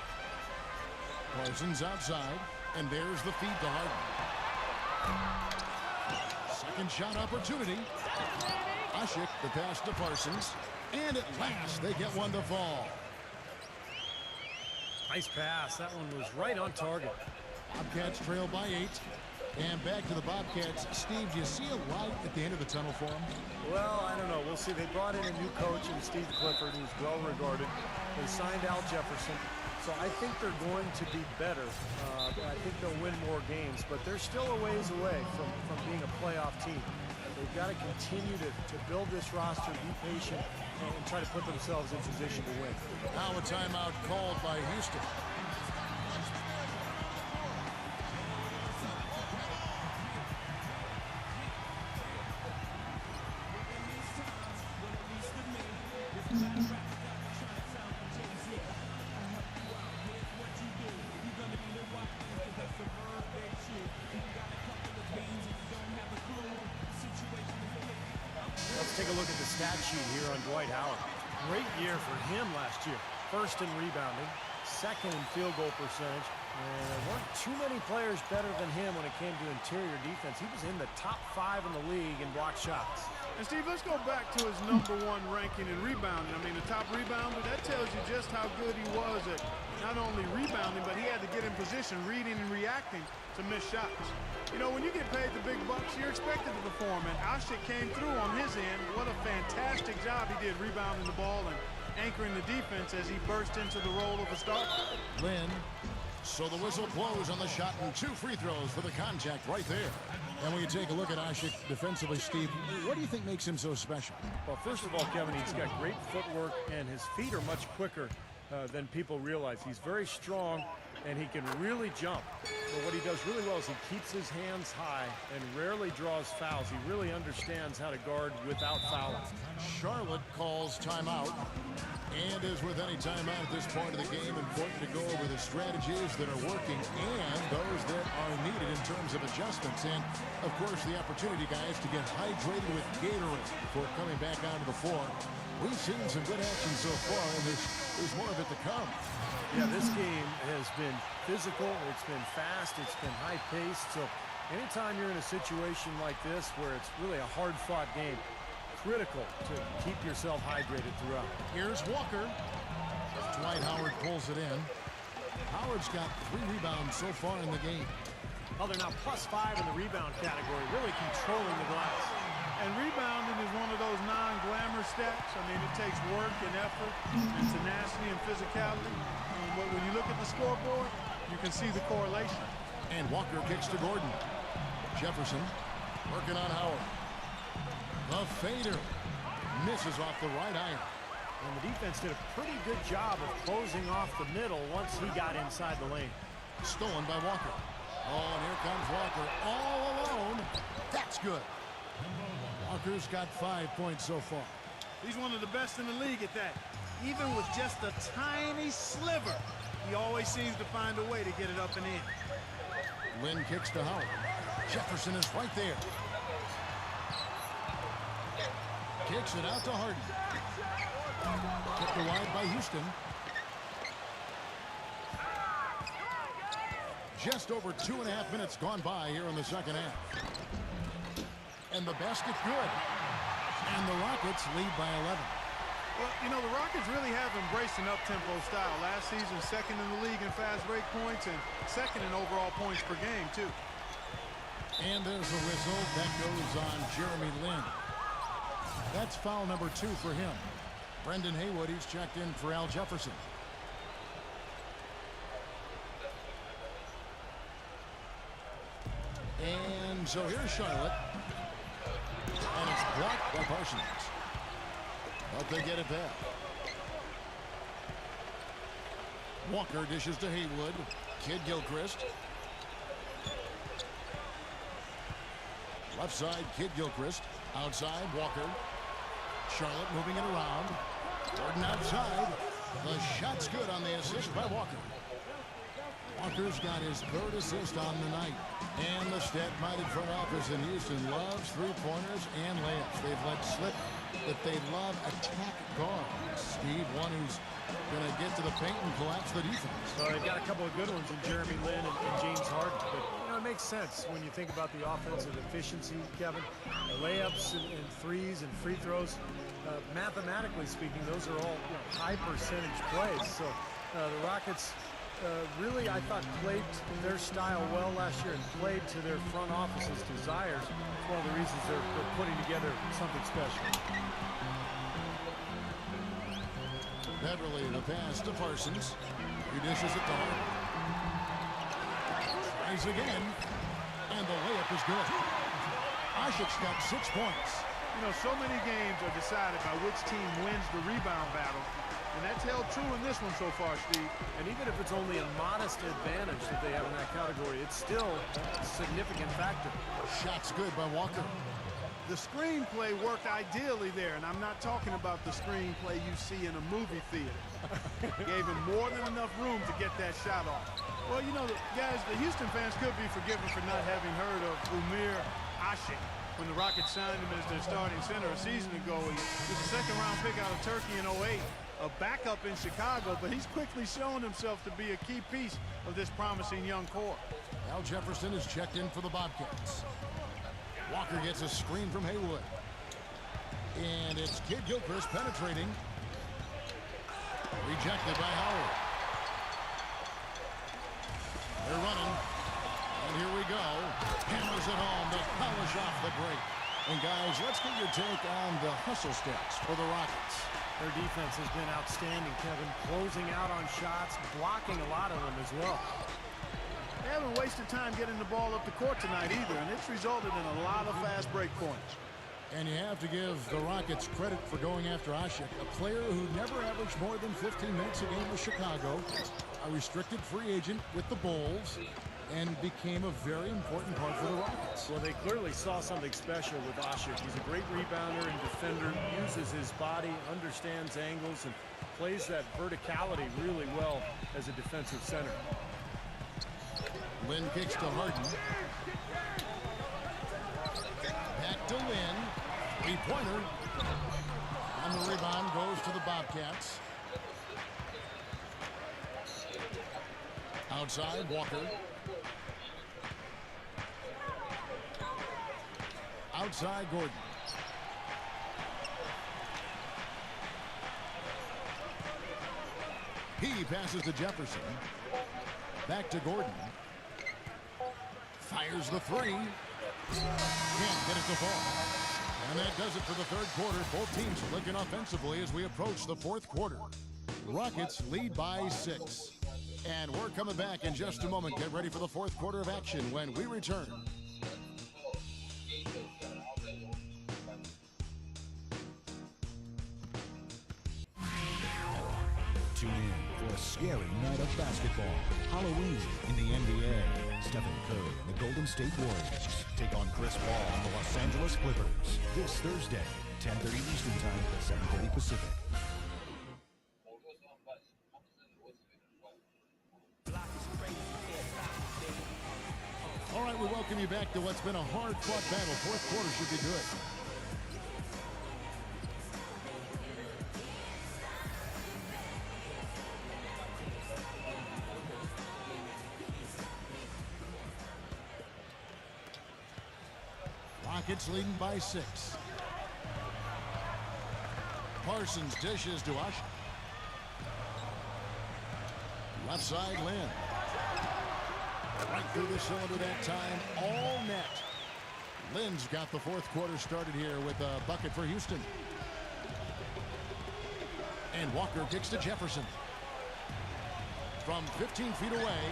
Parsons outside, and there's the feed to Harden. Second shot opportunity. Ashik, the pass to Parsons, and at last they get one to fall. Nice pass. That one was right on target. Bobcats trail by 8. And back to the Bobcats. Steve, do you see a light at the end of the tunnel for them? Well, I don't know. We'll see. They brought in a new coach in Steve Clifford, who's well regarded. They signed Al Jefferson. So I think they're going to be better. I think they'll win more games, but they're still a ways away from being a playoff team. They've got to continue to build this roster, be patient, and try to put themselves in position to win. Now a timeout called by Houston. Let's take a look at the stat sheet here on Dwight Howard. Great year for him last year. First in rebounding, second in field goal percentage, and there weren't too many players better than him when it came to interior defense. He was in the top 5 in the league in block shots. And Steve, let's go back to his #1 ranking in rebounding. I mean, the top rebounder, that tells you just how good he was at not only rebounding, but he had to get in position, reading and reacting to miss shots. You know, when you get paid the big bucks, you're expected to perform, and Ashik came through on his end. What a fantastic job he did rebounding the ball and anchoring the defense as he burst into the role of a starter. Lynn. So the whistle blows on the shot, and 2 free throws for the contact right there. And when you take a look at Ashik defensively, Steve, what do you think makes him so special? Well, first of all, Kevin, he's got great footwork, and his feet are much quicker than people realize. He's very strong, and he can really jump. But what he does really well is he keeps his hands high and rarely draws fouls. He really understands how to guard without fouling. Charlotte calls timeout. And as with any timeout at this point of the game, important to go over the strategies that are working and those that are needed in terms of adjustments. And, of course, the opportunity, guys, to get hydrated with Gatorade before coming back onto the floor. We've seen some good action so far, and there's more of it to come. Yeah, this game has been physical, it's been fast, it's been high-paced. So anytime you're in a situation like this where it's really a hard-fought game, critical to keep yourself hydrated throughout. Here's Walker. Dwight Howard pulls it in. Howard's got 3 rebounds so far in the game. Oh, they're now +5 in the rebound category, really controlling the glass. And rebounding is one of those non-glamour stats. I mean, it takes work and effort and tenacity and physicality. But when you look at the scoreboard, you can see the correlation. And Walker kicks to Gordon. Jefferson working on Howard. The fader misses off the right iron. And the defense did a pretty good job of closing off the middle once he got inside the lane. Stolen by Walker. Oh, and here comes Walker all alone. That's good. Walker's got 5 points so far. He's one of the best in the league at that. Even with just a tiny sliver, he always seems to find a way to get it up and in. Lynn kicks to Howard. Jefferson is right there. Kicks it out to Harden. Kicked wide by Houston. Just over 2.5 minutes gone by here in the second half. And the basket good. And the Rockets lead by 11. Well, you know, the Rockets really have embraced an up-tempo style. Last season, second in the league in fast break points and second in overall points per game, too. And there's a whistle that goes on Jeremy Lin. That's foul number 2 for him. Brendan Haywood, he's checked in for Al Jefferson. And so here's Charlotte. And it's blocked by Parsons. But they get it back. Walker dishes to Haywood. Kid Gilchrist. Left side, Kid Gilchrist. Outside, Walker. Charlotte moving it around. Gordon outside. The shot's good on the assist by Walker. Walker's got his third assist on the night. And the stat-minded front office in Houston loves three-pointers and layups. They've let slip that they love attack guards. Steve, one who's going to get to the paint and collapse the defense. Well, they've got a couple of good ones in Jeremy Lin and James Harden. But, it makes sense when you think about the offensive efficiency, Kevin. Layups and threes and free throws. Mathematically speaking, those are all high percentage plays. So the Rockets really, I thought, played their style well last year and played to their front office's desires. It's one of the reasons they're putting together something special. Beverly, the pass to Parsons. He dishes it to Harden. Tries again, and the layup is good. Ashik's got 6 points. So many games are decided by which team wins the rebound battle, and that's held true in this one so far, Steve. And even if it's only a modest advantage that they have in that category, it's still a significant factor. Shot's good by Walker. The screenplay worked ideally there, and I'm not talking about the screenplay you see in a movie theater. Gave him more than enough room to get that shot off. Well, guys, the Houston fans could be forgiven for not having heard of Umir Ashik when the Rockets signed him as their starting center a season ago. He was a second-round pick out of Turkey in 08, a backup in Chicago, but he's quickly shown himself to be a key piece of this promising young core. Al Jefferson is checked in for the Bobcats. Walker gets a screen from Haywood. And it's Kid Gilchrist penetrating. Rejected by Howard. They're running. And here we go. Hammers it home to polish off the break. And guys, let's get your take on the hustle stats for the Rockets. Their defense has been outstanding, Kevin. Closing out on shots, blocking a lot of them as well. They haven't wasted time getting the ball up the court tonight either, and it's resulted in a lot of fast break points. And you have to give the Rockets credit for going after Ashik, a player who never averaged more than 15 minutes a game with Chicago, a restricted free agent with the Bulls, and became a very important part for the Rockets. Well, they clearly saw something special with Ashik. He's a great rebounder and defender, uses his body, understands angles, and plays that verticality really well as a defensive center. Lin kicks to Harden. Back to Lin. Three-pointer. And the rebound goes to the Bobcats. Outside, Walker. Outside, Gordon. He passes to Jefferson. Back to Gordon. Fires the three. Can't get it to fall. And that does it for the third quarter. Both teams clicking offensively as we approach the fourth quarter. Rockets lead by 6. And we're coming back in just a moment. Get ready for the fourth quarter of action when we return. Tune in for a scary night of basketball. Halloween in the NBA. Stephen Curry and the Golden State Warriors take on Chris Paul and the Los Angeles Clippers this Thursday, 10:30 Eastern Time, 7:30 Pacific. All right, we welcome you back to what's been a hard-fought battle. Fourth quarter should be good. Rockets leading by 6. Parsons dishes to Ush. Left side, Lin. Right through the cylinder that time, all net. Lin's got the fourth quarter started here with a bucket for Houston. And Walker kicks to Jefferson. From 15 feet away,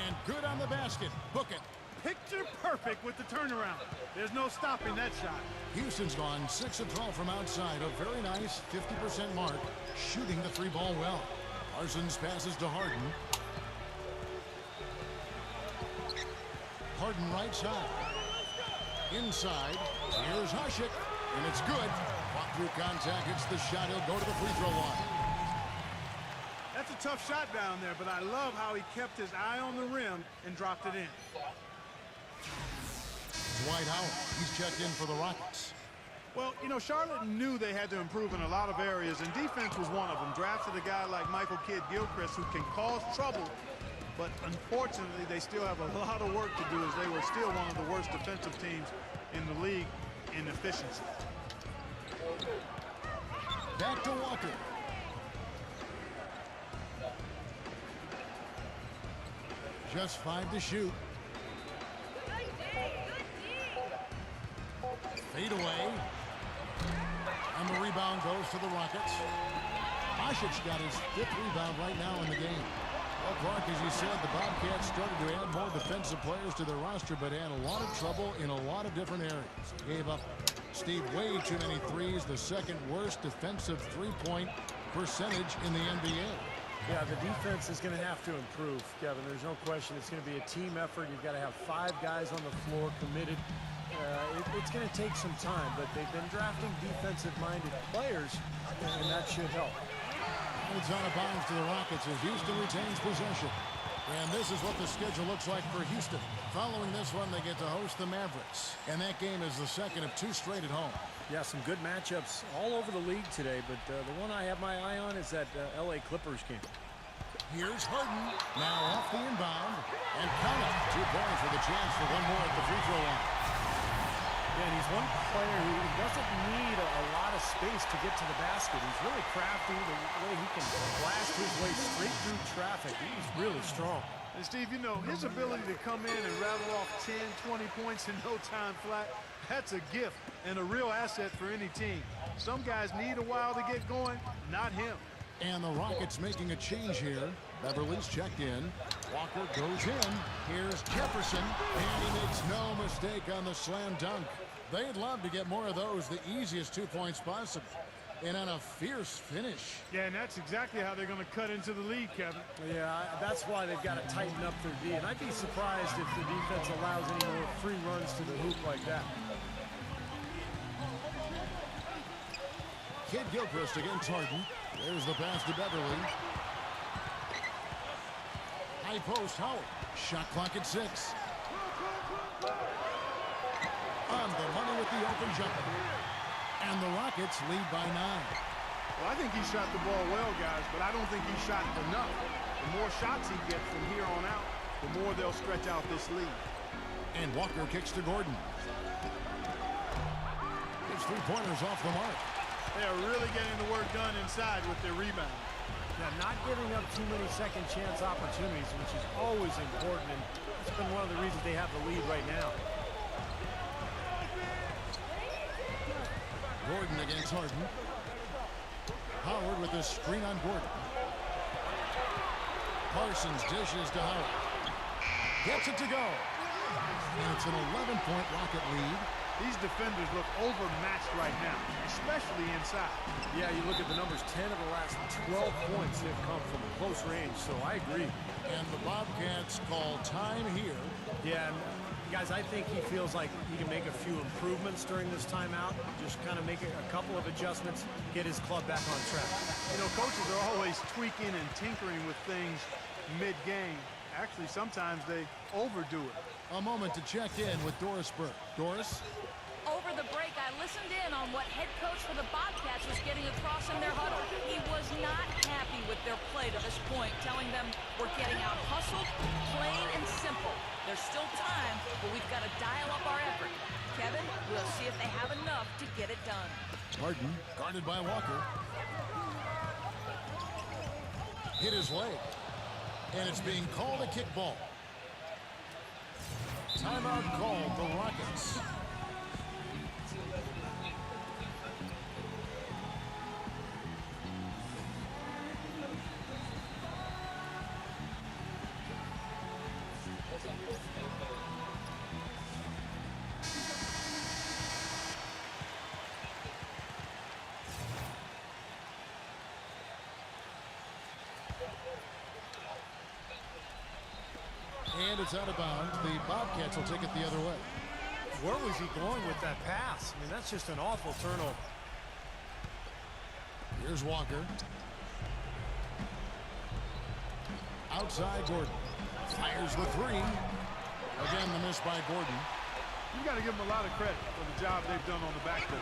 and good on the basket. Book it. Picture perfect with the turnaround. There's no stopping that shot. Houston's gone 6 of 12 from outside. A very nice 50% mark, shooting the three ball well. Parsons passes to Harden. Harden right side. Inside. Here's Ashik. And it's good. Fought through contact. It's the shot. He'll go to the free throw line. That's a tough shot down there, but I love how he kept his eye on the rim and dropped it in. Dwight Howard, he's checked in for the Rockets. Well, you know, Charlotte knew they had to improve in a lot of areas, and defense was one of them. Drafted a guy like Michael Kidd-Gilchrist who can cause trouble, but unfortunately they still have a lot of work to do as they were still one of the worst defensive teams in the league in efficiency. Back to Walker. Just 5 to shoot. Fade away. And the rebound goes to the Rockets. Asic got his 5th rebound right now in the game. Well, Clark, as you said, the Bobcats started to add more defensive players to their roster, but had a lot of trouble in a lot of different areas. Gave up, Steve, way too many threes, the second worst defensive three-point percentage in the NBA. Yeah, the defense is going to have to improve, Kevin. There's no question it's going to be a team effort. You've got to have 5 guys on the floor committed. It's going to take some time, but they've been drafting defensive-minded players, and that should help. And it's out of bounds to the Rockets as Houston retains possession. And this is what the schedule looks like for Houston. Following this one, they get to host the Mavericks. And that game is the second of 2 straight at home. Yeah, some good matchups all over the league today, but the one I have my eye on is that LA Clippers game. Here's Harden, now off the inbound, and count it. 2 points with a chance for one more at the free throw line. Yeah, and he's one player who doesn't need a lot of space to get to the basket. He's really crafty, the way he can blast his way straight through traffic. He's really strong. And Steve, you know, his ability to come in and rattle off 10, 20 points in no time flat, that's a gift and a real asset for any team. Some guys need a while to get going, not him. And the Rockets making a change here. Beverly's checked in. Walker goes in. Here's Jefferson, and he makes no mistake on the slam dunk. They'd love to get more of those, the easiest 2 points possible. And on a fierce finish. Yeah, and that's exactly how they're going to cut into the lead, Kevin. Yeah, that's why they've got to tighten up their D. And I'd be surprised if the defense allows any more free runs to the hoop like that. Kidd-Gilchrist against Harden. There's the pass to Beverly. High post, Howard. Shot clock at 6. On the money with the open jumper. And the Rockets lead by 9. Well, I think he shot the ball well, guys, but I don't think he shot enough. The more shots he gets from here on out, the more they'll stretch out this lead. And Walker kicks to Gordon. His 3-pointers off the mark. They are really getting the work done inside with their rebound. Yeah, not giving up too many second chance opportunities, which is always important, and it's been one of the reasons they have the lead right now. Gordon against Harden. Howard with a screen on Gordon. Parsons dishes to Howard. Gets it to go. And it's an 11-point Rocket lead. These defenders look overmatched right now, especially inside. Yeah, you look at the numbers, 10 of the last 12 points have come from close range, so I agree. And the Bobcats call time here. Yeah, and guys, I think he feels like he can make a few improvements during this timeout, just kind of make a couple of adjustments, get his club back on track. You know, coaches are always tweaking and tinkering with things mid-game. Actually, sometimes they overdo it. A moment to check in with Doris Burke. Doris? Over the break, I listened in on what head coach for the Bobcats was getting across in their huddle. He was not happy with their play to this point, telling them we're getting out hustled, plain and simple. There's still time, but we've got to dial up our effort. Kevin, we'll see if they have enough to get it done. Harden, guarded by Walker. Hit his leg. And it's being called a kickball. Timeout called the Rockets. And it's out of bounds. The Bobcats will take it the other way. Where was he going with that pass? I mean, that's just an awful turnover. Here's Walker. Outside Gordon. Fires the three. Again, the miss by Gordon. You got to give them a lot of credit for the job they've done on the backcourt.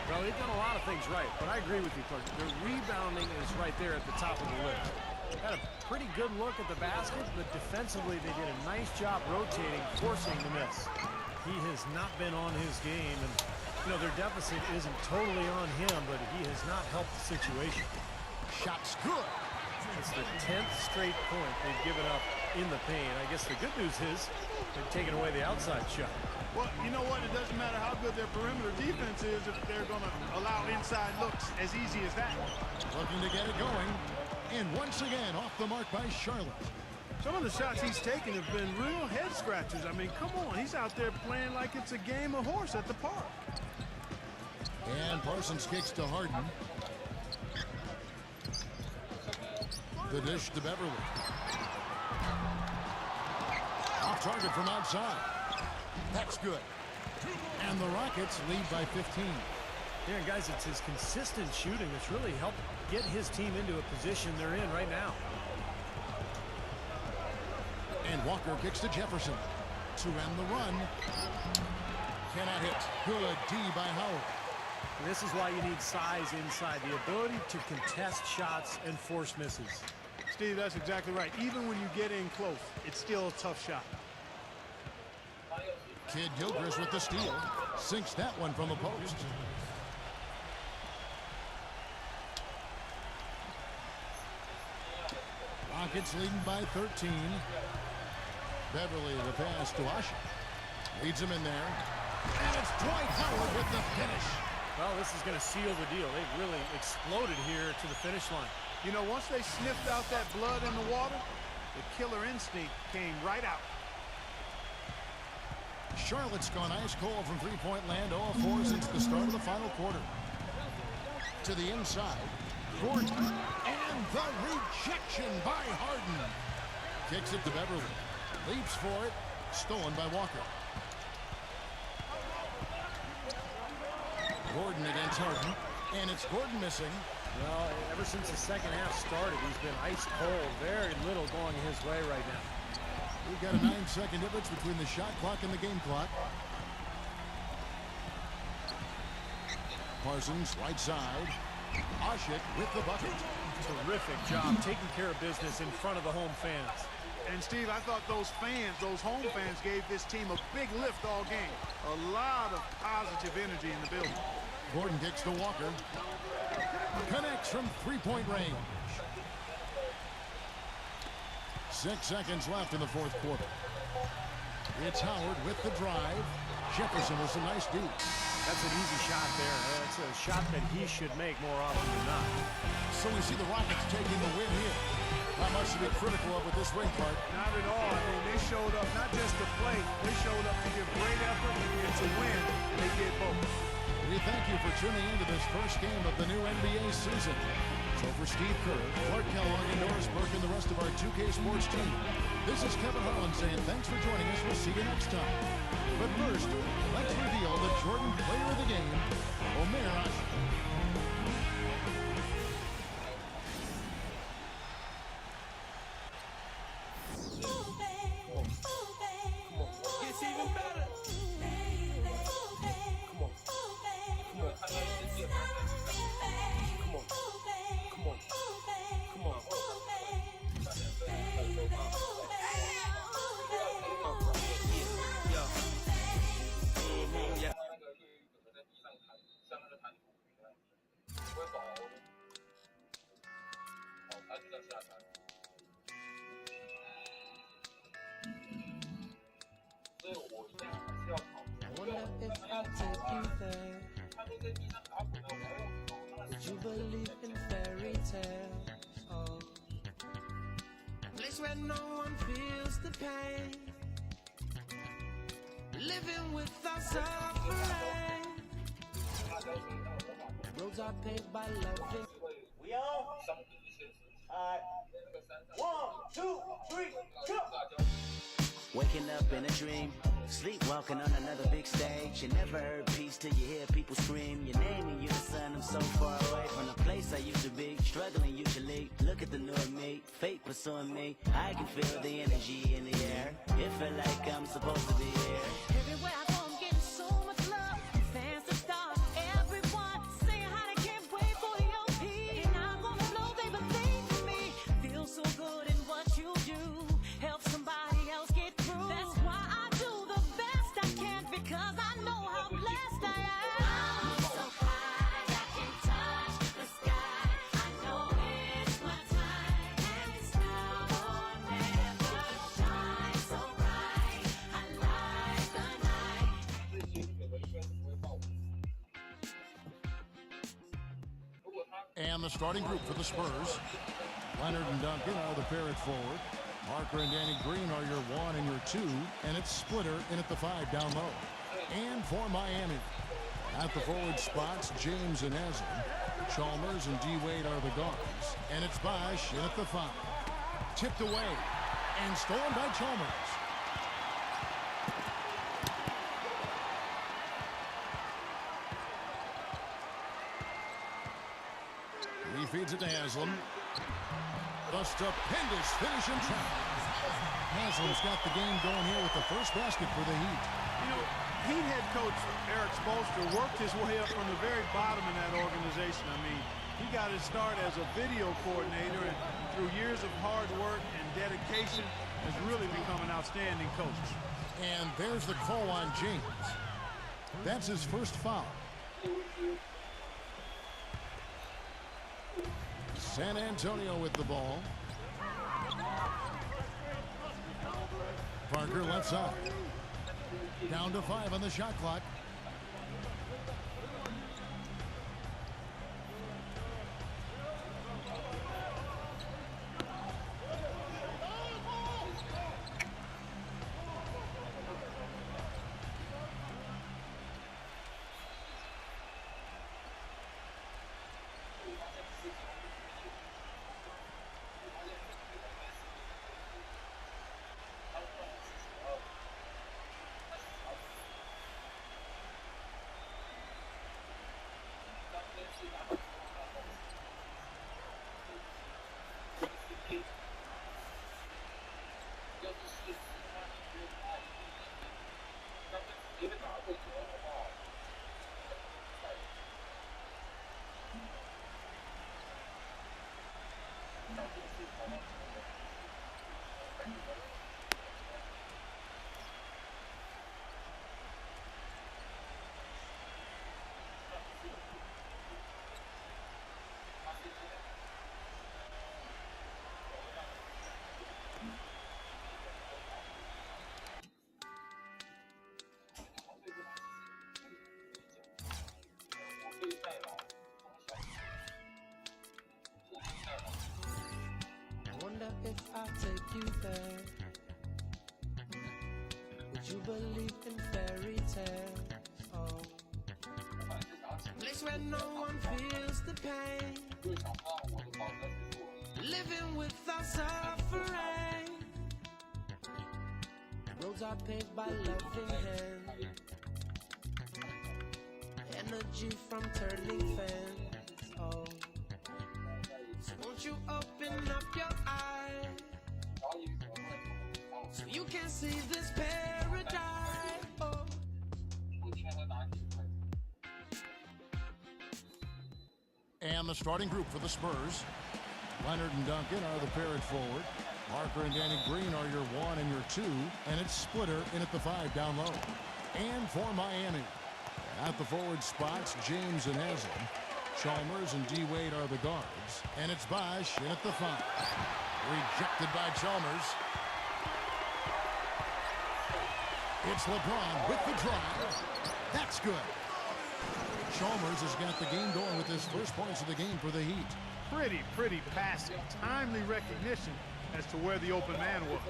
Well, they've done a lot of things right, but I agree with you, Clark. Their rebounding is right there at the top of the list. Had a pretty good look at the basket, but defensively they did a nice job rotating, forcing the miss. He has not been on his game, and you know their deficit isn't totally on him, but he has not helped the situation. Shot's good. It's the 10th straight point they've given up in the paint. I guess the good news is they've taken away the outside shot. Well, you know what? It doesn't matter how good their perimeter defense is if they're going to allow inside looks as easy as that. Looking to get it going. And once again, off the mark by Charlotte. Some of the shots he's taken have been real head scratchers. I mean, come on. He's out there playing like it's a game of horse at the park. And Parsons kicks to Harden. The dish to Beverly. Off target from outside. That's good. And the Rockets lead by 15. Yeah, guys, it's his consistent shooting that's really helped get his team into a position they're in right now. And Walker kicks to Jefferson to end the run. Cannot hit. Good D by Howard. And this is why you need size inside, the ability to contest shots and force misses. Steve, that's exactly right. Even when you get in close, it's still a tough shot. Kid Gilchrist with the steal. Sinks that one from the post. Rockets leading by 13. Beverly the pass to Usher. Leads him in there. And it's Dwight Howard with the finish. Well, this is going to seal the deal. They've really exploded here to the finish line. You know, once they sniffed out that blood in the water, the killer instinct came right out. Charlotte's gone ice cold from three-point land, 0-4 since the start of the final quarter. To the inside, Gordon, and the rejection by Harden. Kicks it to Beverly. Leaps for it, stolen by Walker. Gordon against Harden, and it's Gordon missing. Well, ever since the second half started, he's been ice cold. Very little going his way right now. We've got a 9-second difference between the shot clock and the game clock. Parsons, right side. Oshik with the bucket. Terrific job taking care of business in front of the home fans. And Steve, I thought those fans, those home fans, gave this team a big lift all game. A lot of positive energy in the building. Gordon kicks to Walker. Connects from three-point range. 6 seconds left in the fourth quarter. It's Howard with the drive. Jefferson with some nice D. That's an easy shot there. That's a shot that he should make more often than not. So we see the Rockets taking the win here. Not much to be critical of with this ring part. Not at all. I mean, they showed up not just to play. They showed up to give great effort and to win. And they did both. We thank you for tuning into this first game of the new NBA season. So for Steve Kerr, Clark Kellogg, and Doris Burke, and the rest of our 2K Sports team, this is Kevin Harlan saying thanks for joining us. We'll see you next time. But first, let's reveal the Jordan Player of the Game, Omer Asher. Gets even better. Come on. Would you believe in fairy tales? Oh, a place where no one feels the pain, living without suffering. Roads are paved by loving. We on? Alright. 1, 2, 3, go! Waking up in a dream, sleepwalking on another big stage. You never heard peace till you hear people scream your name in unison. I'm so far away from the place place I used to be, struggling usually. Look at the new me, fate pursuing me. I can feel the energy in the air. It felt like I'm supposed to be here. Everywhere I go, I'm getting so much love. Fans to stars, everyone saying how they can't wait for the OP. And I'm gonna blow, they believe in me. Feel so good in what you do. Help somebody else get through. That's why I do the best I can, because I know how blessed I am. I'm so high, I can touch the sky. I know it's my time, and it's now or never. Shine so bright, I light the night. And the starting group for the Spurs. Leonard and Duncan are the pair at forward. Parker and Danny Green are your 1 and your 2. And it's Splitter in at the 5 down low. And for Miami, at the forward spots, James and Haslam. Chalmers and D-Wade are the guards. And it's Bosch in at the 5. Tipped away and stolen by Chalmers. He feeds it to Haslam. The stupendous finish in traffic. Haslam's got the game going here with the first basket for the Heat. You know, Heat head coach Eric Spoelstra worked his way up from the very bottom in that organization. I mean, he got his start as a video coordinator, and through years of hard work and dedication has really become an outstanding coach. And there's the call on James. That's his first foul. San Antonio with the ball. Parker left side. Down to 5 on the shot clock. If I take you there, would you believe in fairy tales? Oh, a place where no one feels the pain, living without suffering. Roads are paved by loving hands, energy from turning fans. Oh, so won't you open up your eyes, so you can see this paradise. Oh. And the starting group for the Spurs. Leonard and Duncan are the pair at forward. Parker and Danny Green are your 1 and your 2. And it's Splitter in at the 5 down low. And for Miami, at the forward spots, James and Haslam. Chalmers and D-Wade are the guards. And it's Bosch in at the 5. Rejected by Chalmers. It's LeBron with the drive. That's good. Chalmers has got the game going with his first points of the game for the Heat. Pretty passing. Timely recognition as to where the open man was.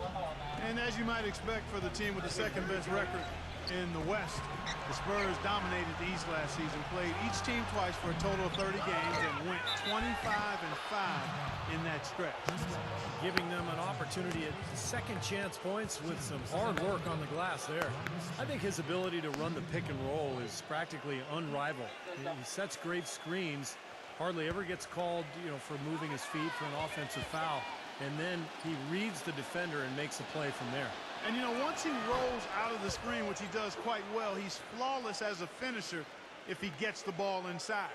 And as you might expect for the team with the second best record in the West, the Spurs dominated the East last season, played each team twice for a total of 30 games, and went 25-5 in that stretch. Giving them an opportunity at second chance points with some hard work on the glass there. I think his ability to run the pick and roll is practically unrivaled. He sets great screens, hardly ever gets called, for moving his feet for an offensive foul. And then he reads the defender and makes a play from there. And, once he rolls out of the screen, which he does quite well, he's flawless as a finisher if he gets the ball inside.